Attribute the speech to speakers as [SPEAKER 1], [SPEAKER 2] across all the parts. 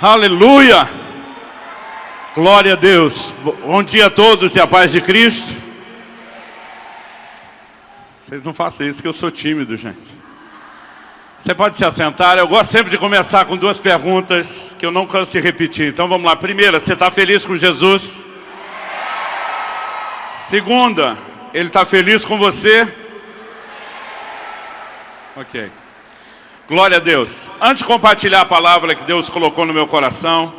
[SPEAKER 1] Aleluia! Glória a Deus. Bom dia a todos e a paz de Cristo. Vocês não façam isso que eu sou tímido, gente. Você pode se assentar. Eu gosto sempre de começar com duas perguntas que eu não canso de repetir. Então vamos lá. Primeira, você está feliz com Jesus? Segunda, Ele está feliz com você? Ok. Glória a Deus. Antes de compartilhar a palavra que Deus colocou no meu coração,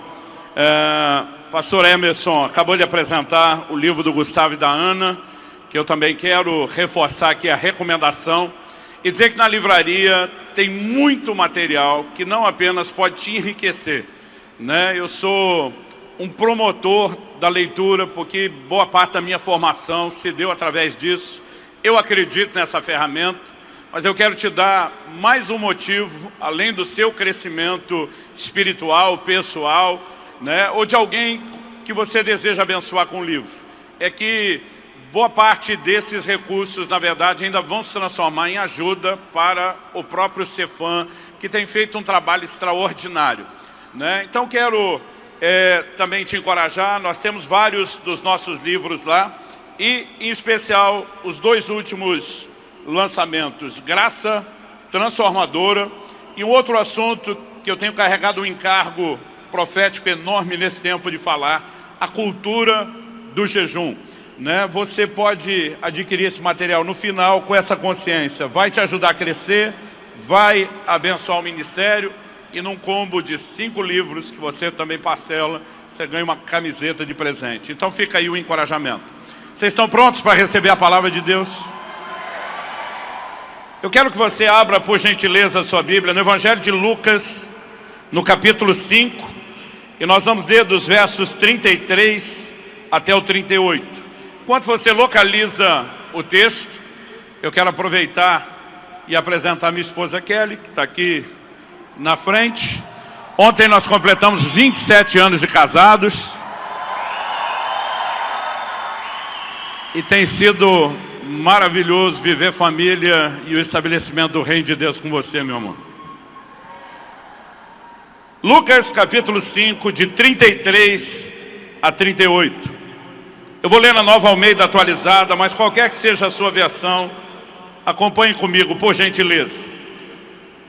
[SPEAKER 1] pastor Emerson acabou de apresentar o livro do Gustavo e da Ana, que eu também quero reforçar aqui a recomendação e dizer que na livraria tem muito material que não apenas pode te enriquecer, né? Eu sou um promotor da leitura porque boa parte da minha formação se deu através disso. Eu acredito nessa ferramenta. Mas eu quero te dar mais um motivo, além do seu crescimento espiritual, pessoal, né, ou de alguém que você deseja abençoar com o livro. É que boa parte desses recursos, na verdade, ainda vão se transformar em ajuda para o próprio Cefam, que tem feito um trabalho extraordinário, né? Então quero também te encorajar. Nós temos vários dos nossos livros lá, e em especial os dois últimos lançamentos, Graça Transformadora, e um outro assunto que eu tenho carregado um encargo profético enorme nesse tempo de falar, a cultura do jejum, né? Você pode adquirir esse material no final com essa consciência, vai te ajudar a crescer, vai abençoar o ministério, e num combo de 5 livros que você também parcela, você ganha uma camiseta de presente. Então fica aí o encorajamento. Vocês estão prontos para receber a palavra de Deus? Eu quero que você abra, por gentileza, a sua Bíblia no Evangelho de Lucas, no capítulo 5, e nós vamos ler dos versos 33 até o 38. Enquanto você localiza o texto, eu quero aproveitar e apresentar a minha esposa Kelly, que está aqui na frente. Ontem nós completamos 27 anos de casados, e tem sido maravilhoso viver família e o estabelecimento do reino de Deus com você, meu amor. Lucas capítulo 5, de 33 a 38. Eu vou ler na Nova Almeida atualizada, mas qualquer que seja a sua versão, acompanhe comigo, por gentileza.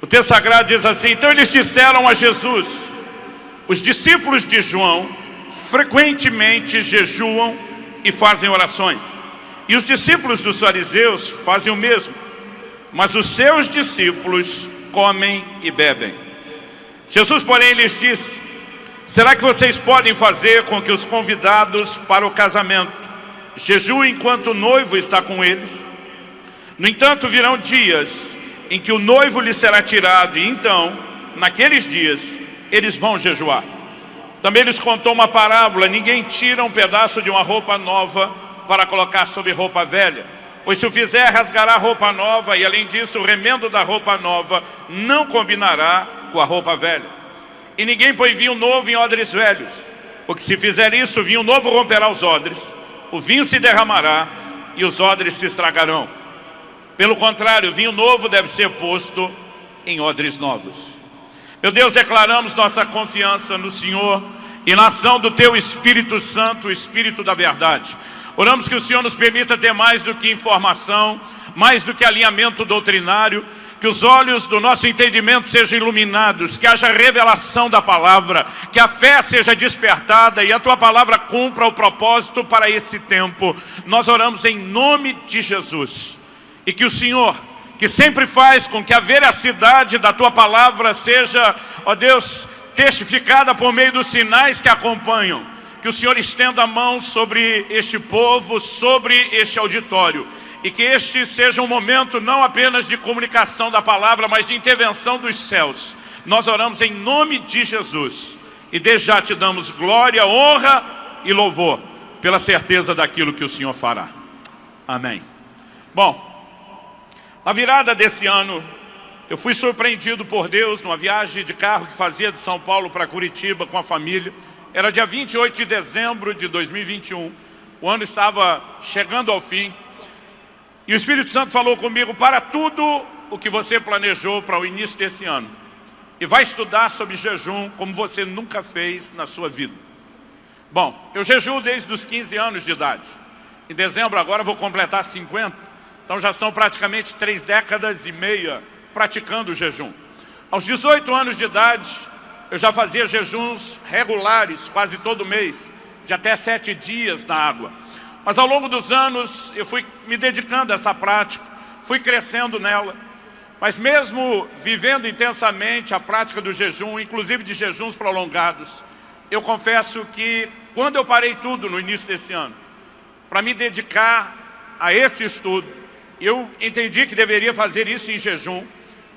[SPEAKER 1] O texto sagrado diz assim: então eles disseram a Jesus: os discípulos de João frequentemente jejuam e fazem orações, e os discípulos dos fariseus fazem o mesmo, mas os seus discípulos comem e bebem. Jesus, porém, lhes disse: será que vocês podem fazer com que os convidados para o casamento jejuem enquanto o noivo está com eles? No entanto, virão dias em que o noivo lhes será tirado, e então, naqueles dias, eles vão jejuar. Também lhes contou uma parábola: ninguém tira um pedaço de uma roupa nova para colocar sobre roupa velha, pois se o fizer, rasgará a roupa nova, e além disso o remendo da roupa nova não combinará com a roupa velha. E ninguém põe vinho novo em odres velhos, porque se fizer isso, o vinho novo romperá os odres, o vinho se derramará e os odres se estragarão. Pelo contrário, o vinho novo deve ser posto em odres novos. Meu Deus, declaramos nossa confiança no Senhor e na ação do Teu Espírito Santo, o Espírito da verdade. Oramos que o Senhor nos permita ter mais do que informação, mais do que alinhamento doutrinário, que os olhos do nosso entendimento sejam iluminados, que haja revelação da palavra, que a fé seja despertada e a Tua palavra cumpra o propósito para esse tempo. Nós oramos em nome de Jesus, e que o Senhor, que sempre faz com que a veracidade da Tua palavra seja, ó Deus, testificada por meio dos sinais que acompanham, que o Senhor estenda a mão sobre este povo, sobre este auditório, e que este seja um momento não apenas de comunicação da palavra, mas de intervenção dos céus. Nós oramos em nome de Jesus, e desde já te damos glória, honra e louvor, pela certeza daquilo que o Senhor fará. Amém. Bom, na virada desse ano, eu fui surpreendido por Deus numa viagem de carro que fazia de São Paulo para Curitiba com a família. Era dia 28 de dezembro de 2021, o ano estava chegando ao fim, e o Espírito Santo falou comigo: para tudo o que você planejou para o início desse ano, e vai estudar sobre jejum como você nunca fez na sua vida. Bom, eu jejuo desde os 15 anos de idade. Em dezembro agora vou completar 50, então já são praticamente 3 décadas e meia praticando o jejum. Aos 18 anos de idade, eu já fazia jejuns regulares, quase todo mês, de até 7 dias na água. Mas ao longo dos anos, eu fui me dedicando a essa prática, fui crescendo nela. Mas mesmo vivendo intensamente a prática do jejum, inclusive de jejuns prolongados, eu confesso que quando eu parei tudo no início desse ano, para me dedicar a esse estudo, eu entendi que deveria fazer isso em jejum.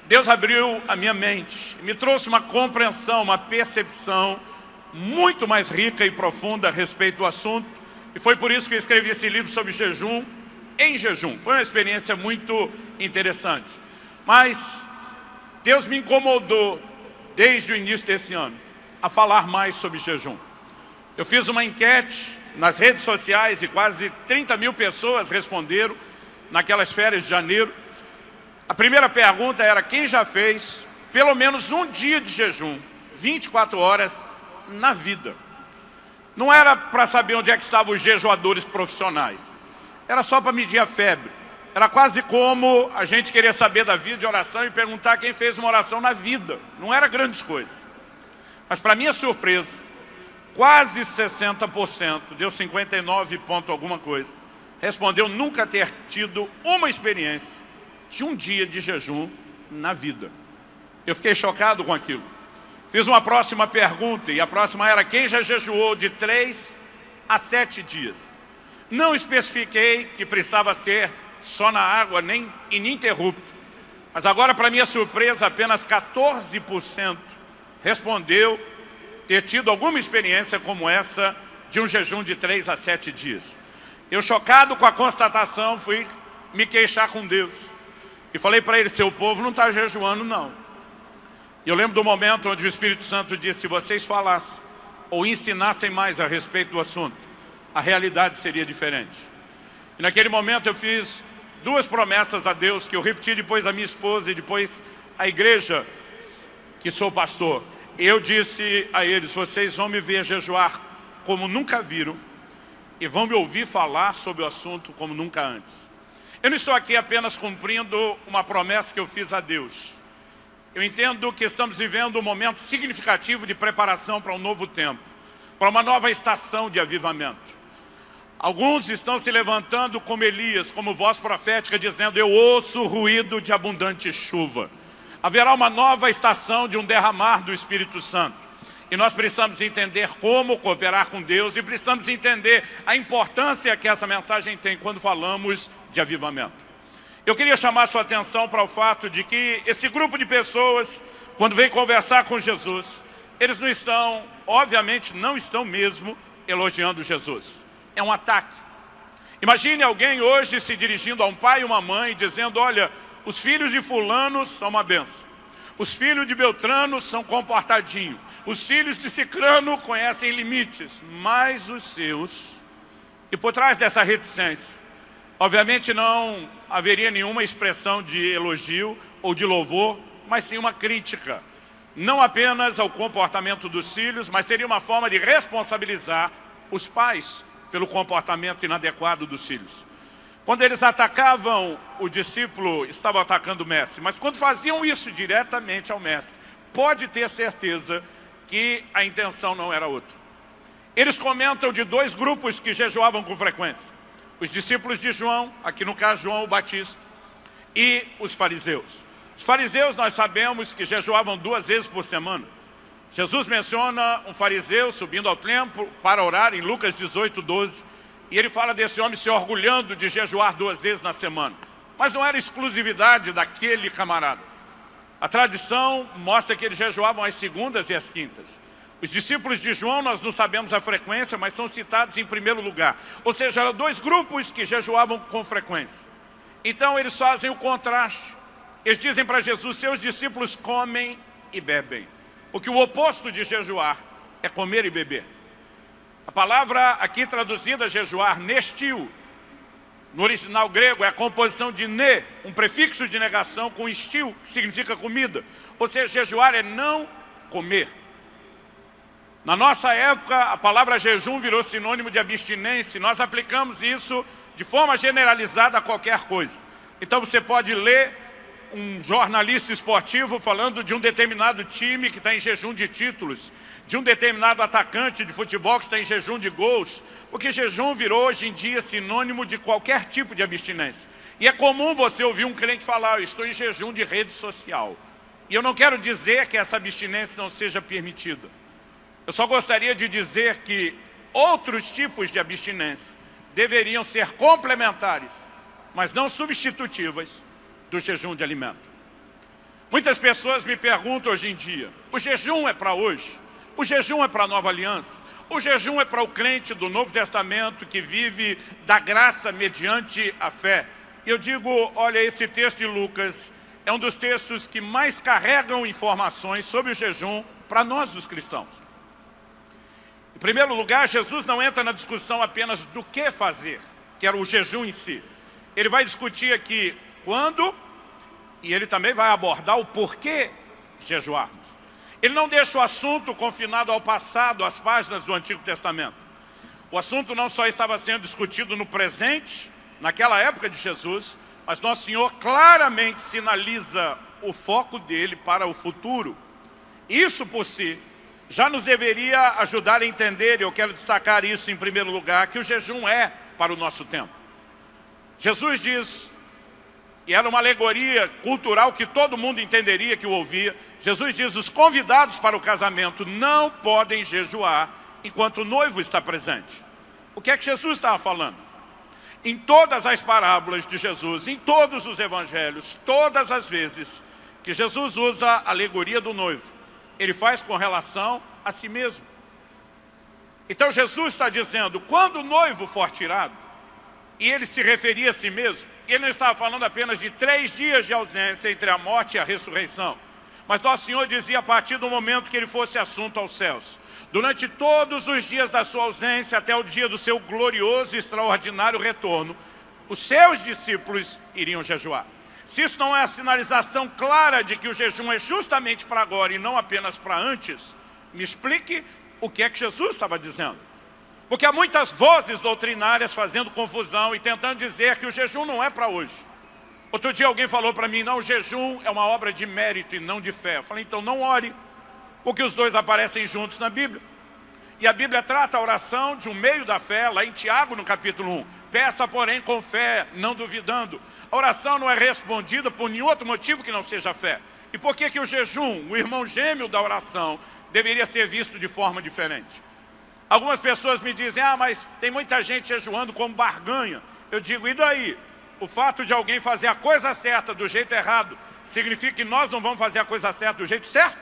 [SPEAKER 1] Deus abriu a minha mente, me trouxe uma compreensão, uma percepção muito mais rica e profunda a respeito do assunto. E foi por isso que eu escrevi esse livro sobre jejum em jejum. Foi uma experiência muito interessante. Mas Deus me incomodou desde o início desse ano a falar mais sobre jejum. Eu fiz uma enquete nas redes sociais e quase 30 mil pessoas responderam naquelas férias de janeiro. A primeira pergunta era: quem já fez pelo menos um dia de jejum, 24 horas na vida? Não era para saber onde é que estavam os jejuadores profissionais, era só para medir a febre. Era quase como a gente querer saber da vida de oração e perguntar quem fez uma oração na vida. Não era grandes coisas. Mas para minha surpresa, quase 60%, deu 59 ponto alguma coisa, respondeu nunca ter tido uma experiência de um dia de jejum na vida. Eu fiquei chocado com aquilo. Fiz uma próxima pergunta, e a próxima era: quem já jejuou de 3 a 7 dias? Não especifiquei que precisava ser só na água, nem ininterrupto. Mas agora, para minha surpresa, apenas 14% respondeu ter tido alguma experiência como essa de um jejum de 3 a 7 dias. Eu, chocado com a constatação, fui me queixar com Deus. E falei para ele: seu povo não está jejuando, não. E eu lembro do momento onde o Espírito Santo disse: se vocês falassem ou ensinassem mais a respeito do assunto, a realidade seria diferente. E naquele momento eu fiz 2 promessas a Deus, que eu repeti depois à minha esposa e depois à igreja que sou pastor. Eu disse a eles: vocês vão me ver jejuar como nunca viram e vão me ouvir falar sobre o assunto como nunca antes. Eu não estou aqui apenas cumprindo uma promessa que eu fiz a Deus. Eu entendo que estamos vivendo um momento significativo de preparação para um novo tempo, para uma nova estação de avivamento. Alguns estão se levantando como Elias, como voz profética, dizendo: eu ouço o ruído de abundante chuva. Haverá uma nova estação de um derramar do Espírito Santo. E nós precisamos entender como cooperar com Deus e precisamos entender a importância que essa mensagem tem quando falamos de avivamento. Eu queria chamar a sua atenção para o fato de que esse grupo de pessoas, quando vem conversar com Jesus, eles não estão, obviamente não estão mesmo, elogiando Jesus. É um ataque. Imagine alguém hoje se dirigindo a um pai e uma mãe dizendo: olha, os filhos de fulano são uma benção, os filhos de Beltrano são comportadinhos, os filhos de Cicrano conhecem limites, mas os seus... E por trás dessa reticência, obviamente não haveria nenhuma expressão de elogio ou de louvor, mas sim uma crítica. Não apenas ao comportamento dos filhos, mas seria uma forma de responsabilizar os pais pelo comportamento inadequado dos filhos. Quando eles atacavam o discípulo, estavam atacando o mestre. Mas quando faziam isso diretamente ao mestre, pode ter certeza que a intenção não era outra. Eles comentam de 2 grupos que jejuavam com frequência: os discípulos de João, aqui no caso João o Batista, e os fariseus. Os fariseus, nós sabemos que jejuavam 2 vezes por semana. Jesus menciona um fariseu subindo ao templo para orar em Lucas 18, 12. E ele fala desse homem se orgulhando de jejuar 2 vezes na semana. Mas não era exclusividade daquele camarada. A tradição mostra que eles jejuavam às segundas e às quintas. Os discípulos de João, nós não sabemos a frequência, mas são citados em primeiro lugar. Ou seja, eram 2 grupos que jejuavam com frequência. Então eles fazem o contraste. Eles dizem para Jesus: seus discípulos comem e bebem. Porque o oposto de jejuar é comer e beber. A palavra aqui traduzida jejuar, nestiu, No original grego é a composição de ne, um prefixo de negação com estil, que significa comida. Ou seja, jejuar é não comer. Na nossa época, a palavra jejum virou sinônimo de abstinência. Nós aplicamos isso de forma generalizada a qualquer coisa. Então você pode ler um jornalista esportivo falando de um determinado time que está em jejum de títulos, de um determinado atacante de futebol que está em jejum de gols, porque jejum virou hoje em dia sinônimo de qualquer tipo de abstinência. E é comum você ouvir um crente falar: eu estou em jejum de rede social. E eu não quero dizer que essa abstinência não seja permitida. Eu só gostaria de dizer que outros tipos de abstinência deveriam ser complementares, mas não substitutivas do jejum de alimento. Muitas pessoas me perguntam hoje em dia: o jejum é para hoje? O jejum é para a nova aliança? O jejum é para o crente do Novo Testamento que vive da graça mediante a fé? E eu digo, olha, esse texto de Lucas é um dos textos que mais carregam informações sobre o jejum para nós, os cristãos. Em primeiro lugar, Jesus não entra na discussão apenas do que fazer, que era o jejum em si. Ele vai discutir aqui quando, e ele também vai abordar o porquê jejuarmos. Ele não deixa o assunto confinado ao passado, às páginas do Antigo Testamento. O assunto não só estava sendo discutido no presente, naquela época de Jesus, mas Nosso Senhor claramente sinaliza o foco dele para o futuro. Isso por si já nos deveria ajudar a entender, e eu quero destacar isso em primeiro lugar, que o jejum é para o nosso tempo. Jesus diz, e era uma alegoria cultural que todo mundo entenderia que o ouvia, Jesus diz: os convidados para o casamento não podem jejuar enquanto o noivo está presente. O que é que Jesus estava falando? Em todas as parábolas de Jesus, em todos os evangelhos, todas as vezes que Jesus usa a alegoria do noivo, ele faz com relação a si mesmo. Então Jesus está dizendo, quando o noivo for tirado, e ele se referia a si mesmo, ele não estava falando apenas de 3 dias de ausência entre a morte e a ressurreição, mas Nosso Senhor dizia a partir do momento que ele fosse assunto aos céus. Durante todos os dias da sua ausência, até o dia do seu glorioso e extraordinário retorno, os seus discípulos iriam jejuar. Se isso não é a sinalização clara de que o jejum é justamente para agora e não apenas para antes, me explique o que é que Jesus estava dizendo. Porque há muitas vozes doutrinárias fazendo confusão e tentando dizer que o jejum não é para hoje. Outro dia alguém falou para mim: não, o jejum é uma obra de mérito e não de fé. Eu falei: então não ore, porque os dois aparecem juntos na Bíblia. E a Bíblia trata a oração de um meio da fé, lá em Tiago, no capítulo 1. Peça, porém, com fé, não duvidando. A oração não é respondida por nenhum outro motivo que não seja a fé. E por que que o jejum, o irmão gêmeo da oração, deveria ser visto de forma diferente? Algumas pessoas me dizem: ah, mas tem muita gente jejuando como barganha. Eu digo: e daí? O fato de alguém fazer a coisa certa do jeito errado significa que nós não vamos fazer a coisa certa do jeito certo?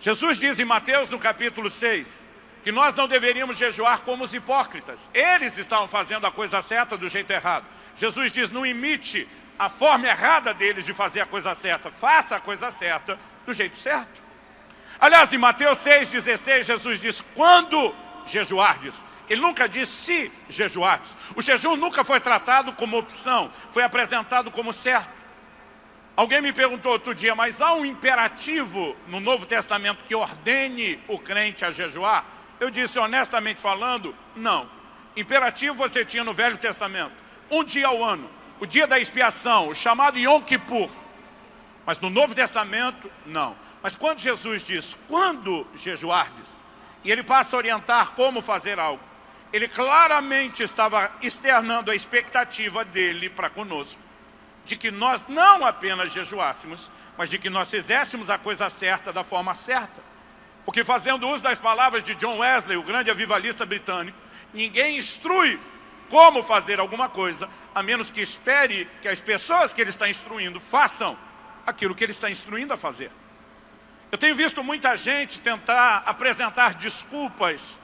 [SPEAKER 1] Jesus diz em Mateus, no capítulo 6, que nós não deveríamos jejuar como os hipócritas. Eles estavam fazendo a coisa certa do jeito errado. Jesus diz: não imite a forma errada deles de fazer a coisa certa. Faça a coisa certa do jeito certo. Aliás, em Mateus 6,16, Jesus diz: quando jejuardes. Ele nunca diz se jejuardes. O jejum nunca foi tratado como opção, foi apresentado como certo. Alguém me perguntou outro dia: mas há um imperativo no Novo Testamento que ordene o crente a jejuar? Eu disse, honestamente falando, não. Imperativo você tinha no Velho Testamento, um dia ao ano, o dia da expiação, o chamado Yom Kippur. Mas no Novo Testamento, não. Mas quando Jesus diz, quando jejuardes, e ele passa a orientar como fazer algo, ele claramente estava externando a expectativa dele para conosco, de que nós não apenas jejuássemos, mas de que nós fizéssemos a coisa certa da forma certa. Porque, fazendo uso das palavras de John Wesley, o grande avivalista britânico, ninguém instrui como fazer alguma coisa, a menos que espere que as pessoas que ele está instruindo façam aquilo que ele está instruindo a fazer. Eu tenho visto muita gente tentar apresentar desculpas,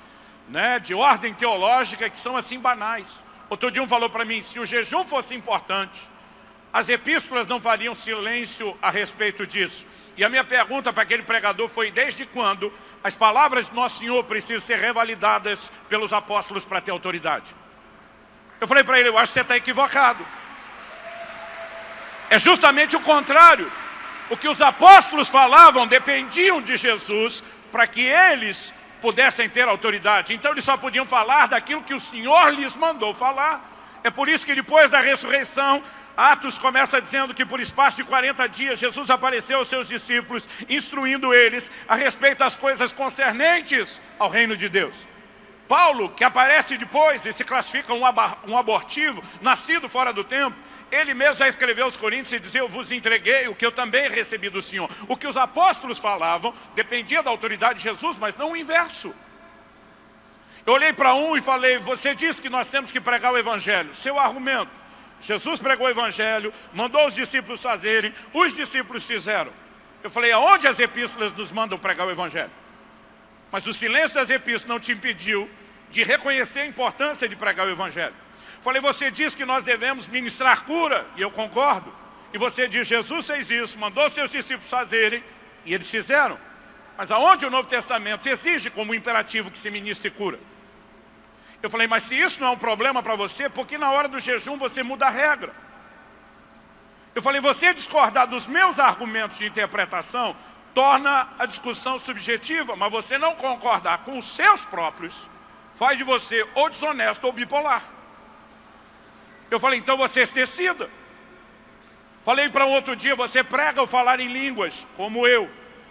[SPEAKER 1] de ordem teológica que são assim banais. Outro dia um falou para mim: se o jejum fosse importante, as epístolas não fariam silêncio a respeito disso. E a minha pergunta para aquele pregador foi: desde quando as palavras de Nosso Senhor precisam ser revalidadas pelos apóstolos para ter autoridade? Eu falei para ele, eu acho que você está equivocado. É justamente o contrário. O que os apóstolos falavam dependiam de Jesus para que eles pudessem ter autoridade. Então eles só podiam falar daquilo que o Senhor lhes mandou falar. É por isso que depois da ressurreição, Atos começa dizendo que por espaço de 40 dias Jesus apareceu aos seus discípulos, instruindo eles a respeito das coisas concernentes ao reino de Deus. Paulo, que aparece depois e se classifica um abortivo, nascido fora do tempo, ele mesmo já escreveu aos Coríntios e dizia, eu vos entreguei o que eu também recebi do Senhor. O que os apóstolos falavam dependia da autoridade de Jesus, mas não o inverso. Eu olhei para um e falei, você disse que nós temos que pregar o Evangelho. Seu argumento, Jesus pregou o Evangelho, mandou os discípulos fazerem, os discípulos fizeram. Eu falei, aonde as epístolas nos mandam pregar o Evangelho? Mas o silêncio das epístolas não te impediu de reconhecer a importância de pregar o Evangelho. Falei, você diz que nós devemos ministrar cura, e eu concordo. E você diz, Jesus fez isso, mandou seus discípulos fazerem, e eles fizeram. Mas aonde o Novo Testamento exige como imperativo que se ministre cura? Eu falei, mas se isso não é um problema para você, por que na hora do jejum você muda a regra? Eu falei, você discordar dos meus argumentos de interpretação torna a discussão subjetiva, mas você não concordar com os seus próprios faz de você ou desonesto ou bipolar. Eu falei, então você se decida. Falei para um outro dia, você prega ou falar em línguas, como eu.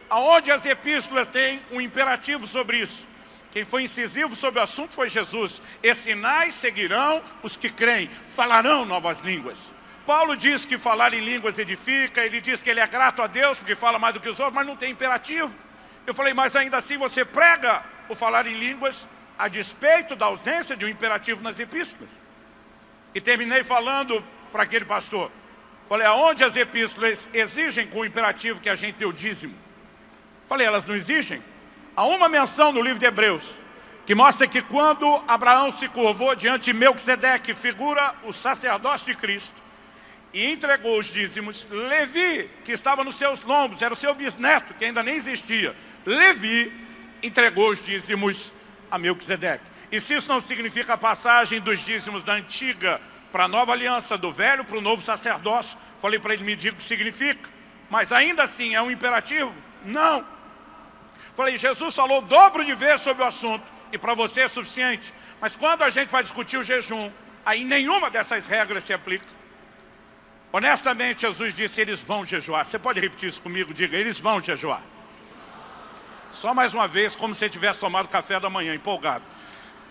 [SPEAKER 1] Aonde as epístolas têm um imperativo sobre isso? Quem foi incisivo sobre o assunto foi Jesus. E sinais seguirão os que creem, falarão novas línguas. Paulo diz que falar em línguas edifica, ele diz que ele é grato a Deus porque fala mais do que os outros, mas não tem imperativo. Eu falei, mas ainda assim você prega o falar em línguas a despeito da ausência de um imperativo nas epístolas. E terminei falando para aquele pastor. Falei, aonde as epístolas exigem com o imperativo que a gente dê o dízimo? Falei, elas não exigem. Há uma menção no livro de Hebreus, que mostra que quando Abraão se curvou diante de Melquisedeque, figura o sacerdócio de Cristo, e entregou os dízimos, Levi, que estava nos seus lombos, era o seu bisneto, que ainda nem existia, Levi entregou os dízimos a Melquisedeque. E se isso não significa a passagem dos dízimos da antiga para a nova aliança, do velho para o novo sacerdócio, falei para ele, me diga o que significa. Mas ainda assim é um imperativo? Não. Falei, Jesus falou o dobro de vezes sobre o assunto, e para você é suficiente. Mas quando a gente vai discutir o jejum, aí nenhuma dessas regras se aplica. Honestamente, Jesus disse, eles vão jejuar. Você pode repetir isso comigo? Diga, eles vão jejuar. Só mais uma vez, como se tivesse tomado café da manhã, empolgado.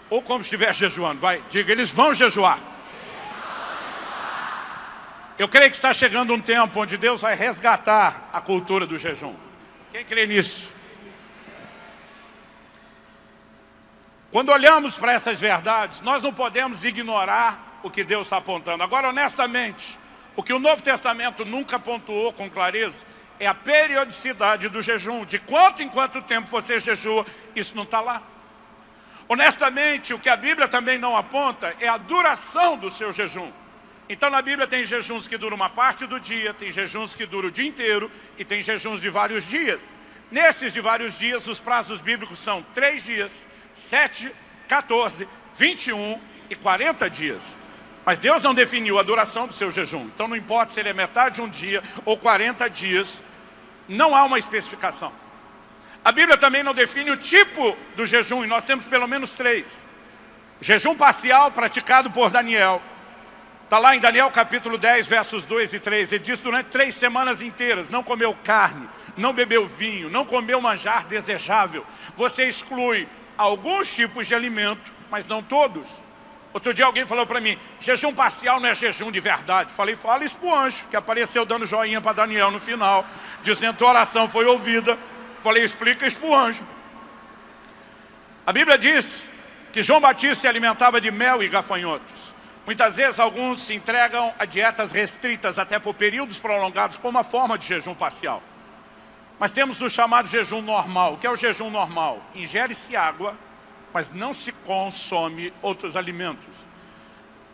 [SPEAKER 1] Ou como se estivesse jejuando, vai, diga, eles vão jejuar. Eu creio que está chegando um tempo onde Deus vai resgatar a cultura do jejum. Quem crê nisso? Quando olhamos para essas verdades, nós não podemos ignorar o que Deus está apontando. Agora, honestamente, o que o Novo Testamento nunca pontuou com clareza é a periodicidade do jejum. De quanto em quanto tempo você jejua, isso não está lá. Honestamente, o que a Bíblia também não aponta é a duração do seu jejum. Então na Bíblia tem jejuns que duram uma parte do dia, tem jejuns que duram o dia inteiro e tem jejuns de vários dias. Nesses de vários dias, os prazos bíblicos são 3 dias, 7, 14, 21 e 40 dias. Mas Deus não definiu a duração do seu jejum. Então não importa se ele é metade de um dia ou 40 dias, não há uma especificação. A Bíblia também não define o tipo do jejum, e nós temos pelo menos 3. O jejum parcial praticado por Daniel. Está lá em Daniel capítulo 10, versos 2 e 3. Ele diz, durante 3 semanas inteiras, não comeu carne, não bebeu vinho, não comeu manjar desejável. Você exclui alguns tipos de alimento, mas não todos. Outro dia alguém falou para mim, jejum parcial não é jejum de verdade. Falei, fala isso para o anjo, que apareceu dando joinha para Daniel no final, dizendo que a oração foi ouvida. Falei, explica isso para o anjo. A Bíblia diz que João Batista se alimentava de mel e gafanhotos. Muitas vezes alguns se entregam a dietas restritas até por períodos prolongados como uma forma de jejum parcial. Mas temos o chamado jejum normal. O que é o jejum normal? Ingere-se água, mas não se consome outros alimentos.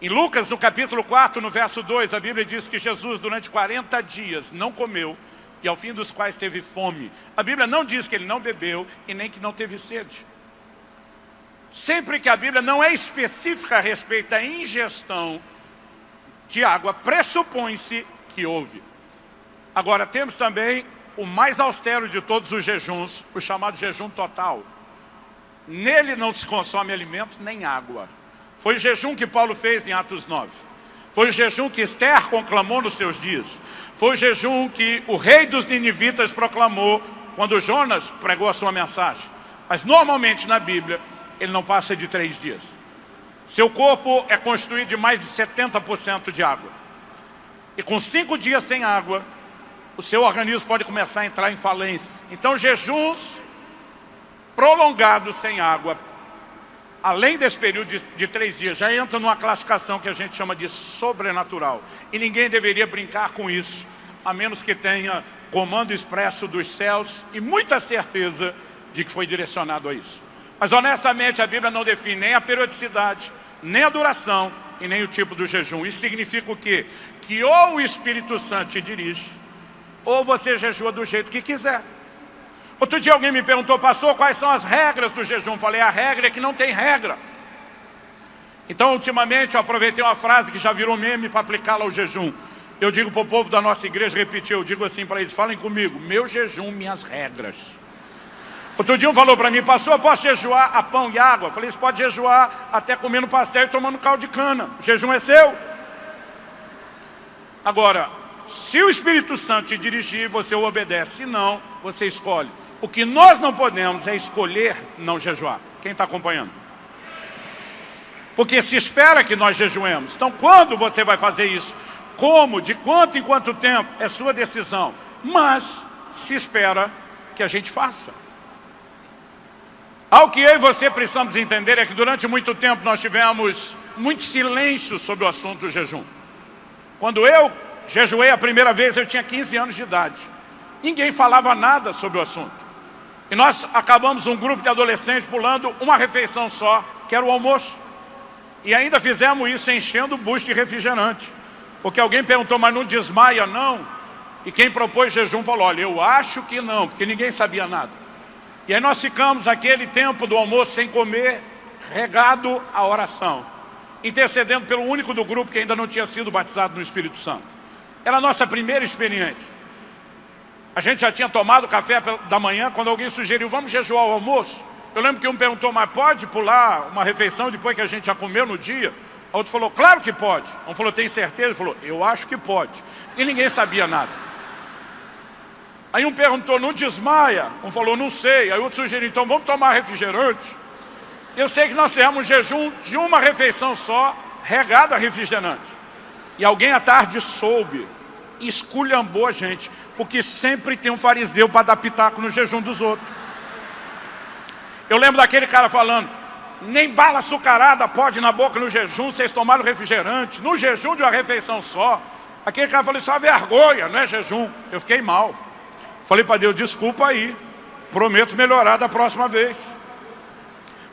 [SPEAKER 1] Em Lucas, no capítulo 4, no verso 2, a Bíblia diz que Jesus durante 40 dias não comeu e ao fim dos quais teve fome. A Bíblia não diz que ele não bebeu e nem que não teve sede. Sempre que a Bíblia não é específica a respeito da ingestão de água, pressupõe-se que houve. Agora, temos também o mais austero de todos os jejuns, o chamado jejum total. Nele não se consome alimento nem água. Foi o jejum que Paulo fez em Atos 9. Foi o jejum que Esther conclamou nos seus dias. Foi o jejum que o rei dos ninivitas proclamou quando Jonas pregou a sua mensagem. Mas normalmente na Bíblia, ele não passa de 3 dias. Seu corpo é constituído de mais de 70% de água. E com 5 dias sem água, o seu organismo pode começar a entrar em falência. Então jejuns prolongados sem água, além desse período de 3 dias, já entra numa classificação que a gente chama de sobrenatural. E ninguém deveria brincar com isso, a menos que tenha comando expresso dos céus e muita certeza de que foi direcionado a isso. Mas honestamente a Bíblia não define nem a periodicidade, nem a duração e nem o tipo do jejum. Isso significa o quê? Que ou o Espírito Santo te dirige, ou você jejua do jeito que quiser. Outro dia alguém me perguntou, pastor, quais são as regras do jejum? Falei, a regra é que não tem regra. Então, ultimamente, eu aproveitei uma frase que já virou meme para aplicá-la ao jejum. Eu digo para o povo da nossa igreja, repetir, eu digo assim para eles, falem comigo, meu jejum, minhas regras. Outro dia um falou para mim, pastor, eu posso jejuar a pão e água? Eu falei, você pode jejuar até comendo pastel e tomando caldo de cana. O jejum é seu. Agora, se o Espírito Santo te dirigir, você o obedece. Se não, você escolhe. O que nós não podemos é escolher não jejuar. Quem está acompanhando? Porque se espera que nós jejuemos. Então, quando você vai fazer isso? Como? De quanto em quanto tempo? É sua decisão. Mas se espera que a gente faça. Algo que eu e você precisamos entender é que durante muito tempo nós tivemos muito silêncio sobre o assunto do jejum. Quando eu jejuei a primeira vez, eu tinha 15 anos de idade. Ninguém falava nada sobre o assunto. E nós acabamos um grupo de adolescentes pulando uma refeição só, que era o almoço. E ainda fizemos isso enchendo o bucho de refrigerante. Porque alguém perguntou, mas não desmaia não? E quem propôs jejum falou, olha, eu acho que não, porque ninguém sabia nada. E aí nós ficamos aquele tempo do almoço sem comer, regado à oração, intercedendo pelo único do grupo que ainda não tinha sido batizado no Espírito Santo. Era a nossa primeira experiência. A gente já tinha tomado café da manhã quando alguém sugeriu, vamos jejuar o almoço. Eu lembro que um perguntou, mas pode pular uma refeição depois que a gente já comeu no dia? O outro falou, claro que pode. Um falou, tem certeza? Ele falou, eu acho que pode. E ninguém sabia nada. Aí um perguntou, não desmaia? Um falou, não sei. Aí outro sugeriu, então vamos tomar refrigerante. Eu sei que nós fizemos um jejum de uma refeição só, regado a refrigerante. E alguém à tarde soube, esculhambou a gente, porque sempre tem um fariseu para dar pitaco no jejum dos outros. Eu lembro daquele cara falando, nem bala açucarada pode ir na boca no jejum, vocês tomaram refrigerante, no jejum de uma refeição só. Aquele cara falou, isso é uma vergonha, não é jejum. Eu fiquei mal. Falei para Deus, desculpa aí, prometo melhorar da próxima vez.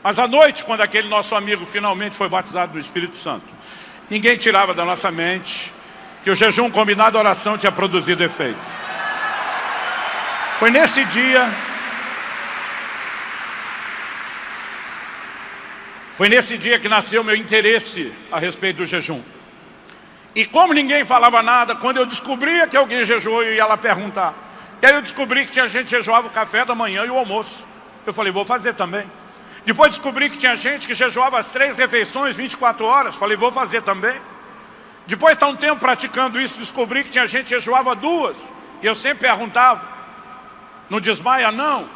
[SPEAKER 1] Mas à noite, quando aquele nosso amigo finalmente foi batizado no Espírito Santo, ninguém tirava da nossa mente que o jejum combinado à oração tinha produzido efeito. Foi nesse dia que nasceu meu interesse a respeito do jejum. E como ninguém falava nada, quando eu descobria que alguém jejuou, eu ia lá perguntar. E aí eu descobri que tinha gente que jejuava o café da manhã e o almoço. Eu falei, vou fazer também. Depois descobri que tinha gente que jejuava as 3 refeições, 24 horas. Falei, vou fazer também. Depois de estar um tempo praticando isso, descobri que tinha gente que jejuava 2. E eu sempre perguntava, não desmaia não?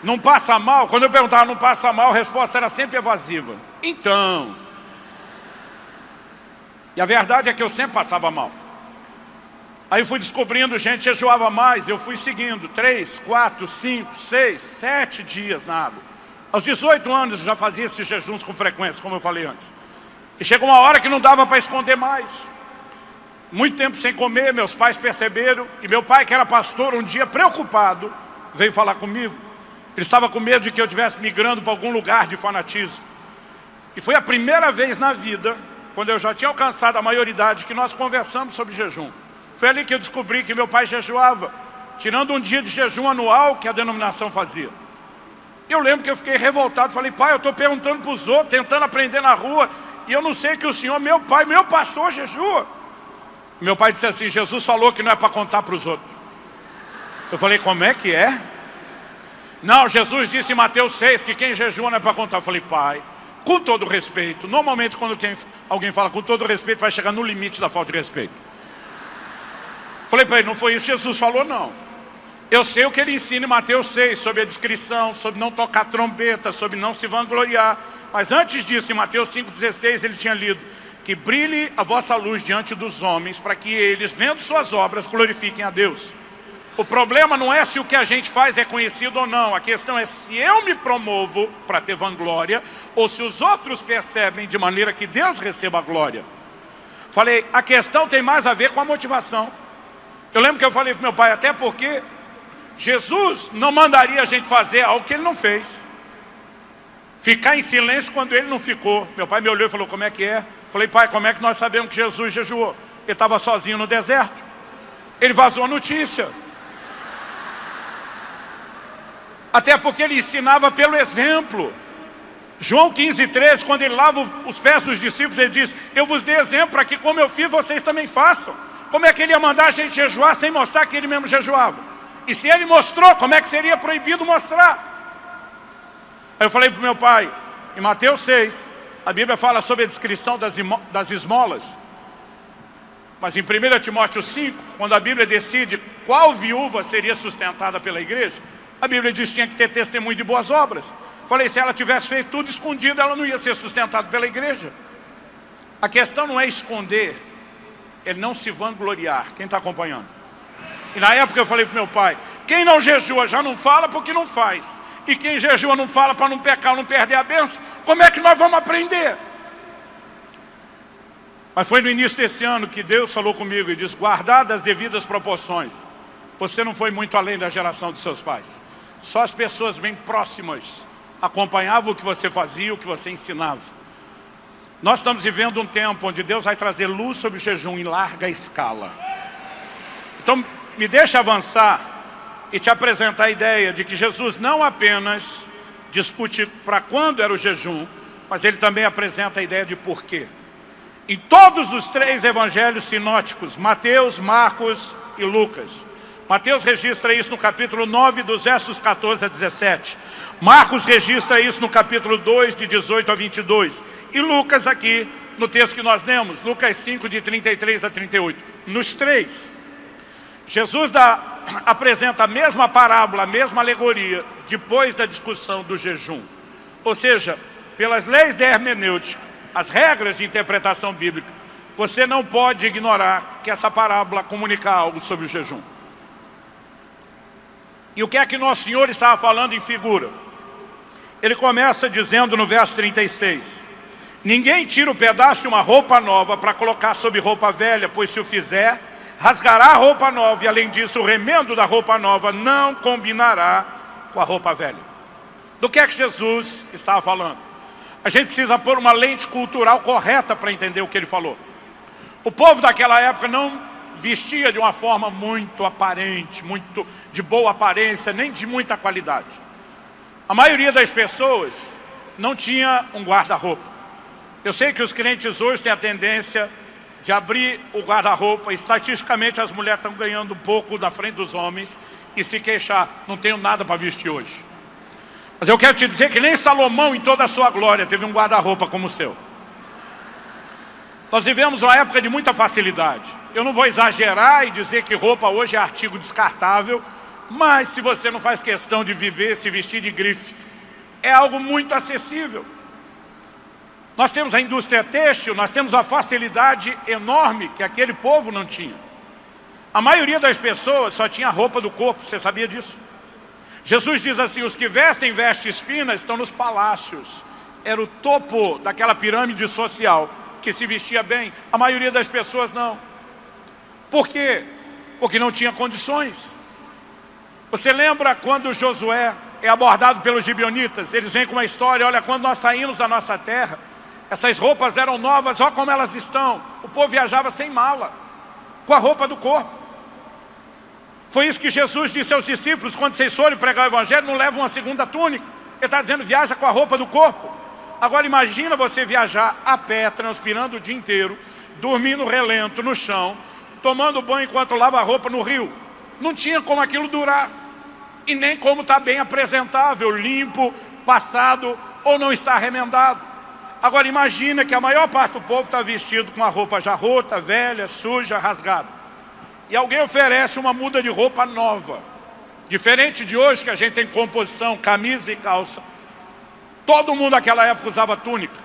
[SPEAKER 1] Não passa mal? Quando eu perguntava, não passa mal, a resposta era sempre evasiva. Então. E a verdade é que eu sempre passava mal. Aí fui descobrindo gente que jejuava mais, eu fui seguindo 3, 4, 5, 6, 7 dias na água. Aos 18 anos eu já fazia esses jejuns com frequência, como eu falei antes. E chegou uma hora que não dava para esconder mais. Muito tempo sem comer, meus pais perceberam. E meu pai, que era pastor, um dia preocupado, veio falar comigo. Ele estava com medo de que eu estivesse migrando para algum lugar de fanatismo. E foi a primeira vez na vida, quando eu já tinha alcançado a maioridade, que nós conversamos sobre jejum. Foi ali que eu descobri que meu pai jejuava, tirando um dia de jejum anual que a denominação fazia. Eu lembro que eu fiquei revoltado, falei, pai, eu estou perguntando para os outros, tentando aprender na rua, e eu não sei que o senhor, meu pai, meu pastor, jejua. Meu pai disse assim, Jesus falou que não é para contar para os outros. Eu falei, como é que é? Não, Jesus disse em Mateus 6 que quem jejua não é para contar. Eu falei, pai, com todo respeito, normalmente quando alguém fala com todo respeito, vai chegar no limite da falta de respeito. Falei para ele, não foi isso que Jesus falou, não. Eu sei o que ele ensina em Mateus 6, sobre a discrição, sobre não tocar trombeta, sobre não se vangloriar. Mas antes disso, em Mateus 5,16, ele tinha lido que brilhe a vossa luz diante dos homens, para que eles, vendo suas obras, glorifiquem a Deus. O problema não é se o que a gente faz é conhecido ou não. A questão é se eu me promovo para ter vanglória, ou se os outros percebem de maneira que Deus receba a glória. Falei, a questão tem mais a ver com a motivação. Eu lembro que eu falei para meu pai, até porque Jesus não mandaria a gente fazer algo que ele não fez. Ficar em silêncio quando ele não ficou. Meu pai me olhou e falou, como é que é? Falei, pai, como é que nós sabemos que Jesus jejuou? Ele estava sozinho no deserto. Ele vazou a notícia. Até porque ele ensinava pelo exemplo. João 15,13, quando ele lava os pés dos discípulos, ele diz, eu vos dei exemplo para que como eu fiz, vocês também façam. Como é que ele ia mandar a gente jejuar sem mostrar que ele mesmo jejuava? E se ele mostrou, como é que seria proibido mostrar? Aí eu falei para o meu pai, em Mateus 6, a Bíblia fala sobre a descrição das esmolas. Mas em 1 Timóteo 5, quando a Bíblia decide qual viúva seria sustentada pela igreja, a Bíblia diz que tinha que ter testemunho de boas obras. Falei, se ela tivesse feito tudo escondido, ela não ia ser sustentada pela igreja. A questão não é esconder, é não se vangloriar. Quem está acompanhando? E na época eu falei para meu pai, quem não jejua já não fala porque não faz. E quem jejua não fala para não pecar, não perder a bênção. Como é que nós vamos aprender? Mas foi no início desse ano que Deus falou comigo e disse, guardadas as devidas proporções, você não foi muito além da geração dos seus pais. Só as pessoas bem próximas acompanhavam o que você fazia, o que você ensinava. Nós estamos vivendo um tempo onde Deus vai trazer luz sobre o jejum em larga escala. Então, me deixa avançar e te apresentar a ideia de que Jesus não apenas discute para quando era o jejum, mas ele também apresenta a ideia de porquê. Em todos os 3 evangelhos sinóticos, Mateus, Marcos e Lucas. Mateus registra isso no capítulo 9, dos versos 14 a 17. Marcos registra isso no capítulo 2, de 18 a 22. E Lucas aqui, no texto que nós lemos, Lucas 5, de 33 a 38. Nos 3, Jesus apresenta a mesma parábola, a mesma alegoria, depois da discussão do jejum. Ou seja, pelas leis da hermenêutica, as regras de interpretação bíblica, você não pode ignorar que essa parábola comunica algo sobre o jejum. E o que é que Nosso Senhor estava falando em figura? Ele começa dizendo no verso 36, ninguém tira o pedaço de uma roupa nova para colocar sobre roupa velha, pois se o fizer, rasgará a roupa nova e além disso o remendo da roupa nova não combinará com a roupa velha. Do que é que Jesus estava falando? A gente precisa pôr uma lente cultural correta para entender o que ele falou. O povo daquela época não vestia de uma forma muito aparente, muito de boa aparência, nem de muita qualidade. A maioria das pessoas não tinha um guarda-roupa. Eu sei que os crentes hoje têm a tendência de abrir o guarda-roupa. Estatisticamente as mulheres estão ganhando um pouco da frente dos homens e se queixar, não tenho nada para vestir hoje. Mas eu quero te dizer que nem Salomão em toda a sua glória teve um guarda-roupa como o seu. Nós vivemos uma época de muita facilidade. Eu não vou exagerar e dizer que roupa hoje é artigo descartável, mas se você não faz questão de viver, se vestir de grife, é algo muito acessível. Nós temos a indústria têxtil, nós temos a facilidade enorme que aquele povo não tinha. A maioria das pessoas só tinha a roupa do corpo, você sabia disso? Jesus diz assim, os que vestem vestes finas estão nos palácios. Era o topo daquela pirâmide social que se vestia bem, a maioria das pessoas não. Por quê? Porque não tinha condições. Você lembra quando Josué é abordado pelos gibeonitas? Eles vêm com uma história, olha, quando nós saímos da nossa terra, essas roupas eram novas, olha como elas estão. O povo viajava sem mala, com a roupa do corpo. Foi isso que Jesus disse aos discípulos, quando vocês forem pregar o evangelho, não levam uma segunda túnica. Ele está dizendo, viaja com a roupa do corpo. Agora imagina você viajar a pé, transpirando o dia inteiro, dormindo relento no chão, tomando banho enquanto lava a roupa no rio. Não tinha como aquilo durar. E nem como está bem apresentável, limpo, passado ou não está remendado. Agora imagina que a maior parte do povo está vestido com a roupa já rota, velha, suja, rasgada. E alguém oferece uma muda de roupa nova. Diferente de hoje, que a gente tem composição, camisa e calça. Todo mundo naquela época usava túnica.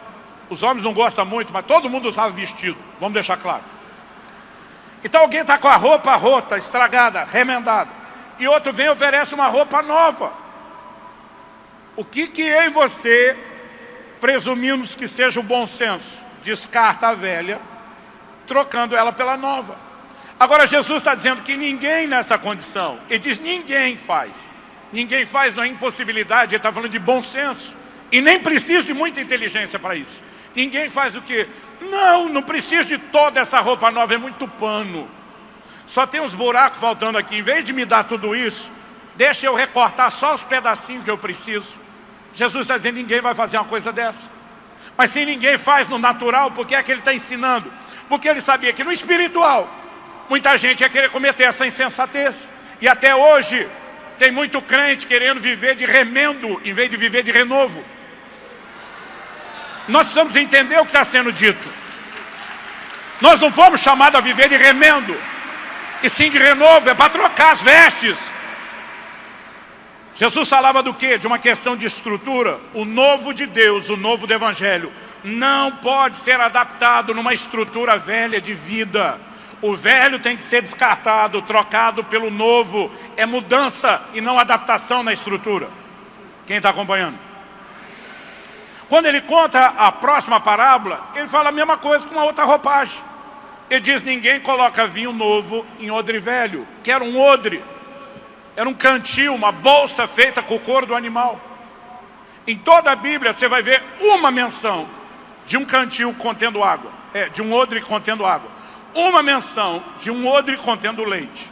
[SPEAKER 1] Os homens não gostam muito, mas todo mundo usava vestido. Vamos deixar claro. Então alguém está com a roupa rota, estragada, remendada. E outro vem e oferece uma roupa nova. O que eu e você, presumimos que seja o bom senso, descarta a velha, trocando ela pela nova. Agora Jesus está dizendo que ninguém nessa condição, ele diz ninguém faz. Ninguém faz não é impossibilidade, ele está falando de bom senso. E nem precisa de muita inteligência para isso. Ninguém faz o quê? Não precisa de toda essa roupa nova, é muito pano. Só tem uns buracos faltando aqui. Em vez de me dar tudo isso, deixa eu recortar só os pedacinhos que eu preciso. Jesus está dizendo, ninguém vai fazer uma coisa dessa. Mas se ninguém faz no natural, por que é que ele está ensinando? Porque ele sabia que no espiritual, muita gente ia querer cometer essa insensatez. E até hoje, tem muito crente querendo viver de remendo, em vez de viver de renovo. Nós precisamos entender o que está sendo dito. Nós não fomos chamados a viver de remendo, e sim de renovo, é para trocar as vestes. Jesus falava do quê? De uma questão de estrutura. O novo de Deus, o novo do Evangelho, não pode ser adaptado numa estrutura velha de vida. O velho tem que ser descartado, trocado pelo novo. É mudança e não adaptação na estrutura. Quem está acompanhando? Quando ele conta a próxima parábola, ele fala a mesma coisa com uma outra roupagem. Ele diz, ninguém coloca vinho novo em odre velho, que era um odre. Era um cantil, uma bolsa feita com o couro do animal. Em toda a Bíblia você vai ver uma menção de um cantil contendo água, de um odre contendo água. Uma menção de um odre contendo leite.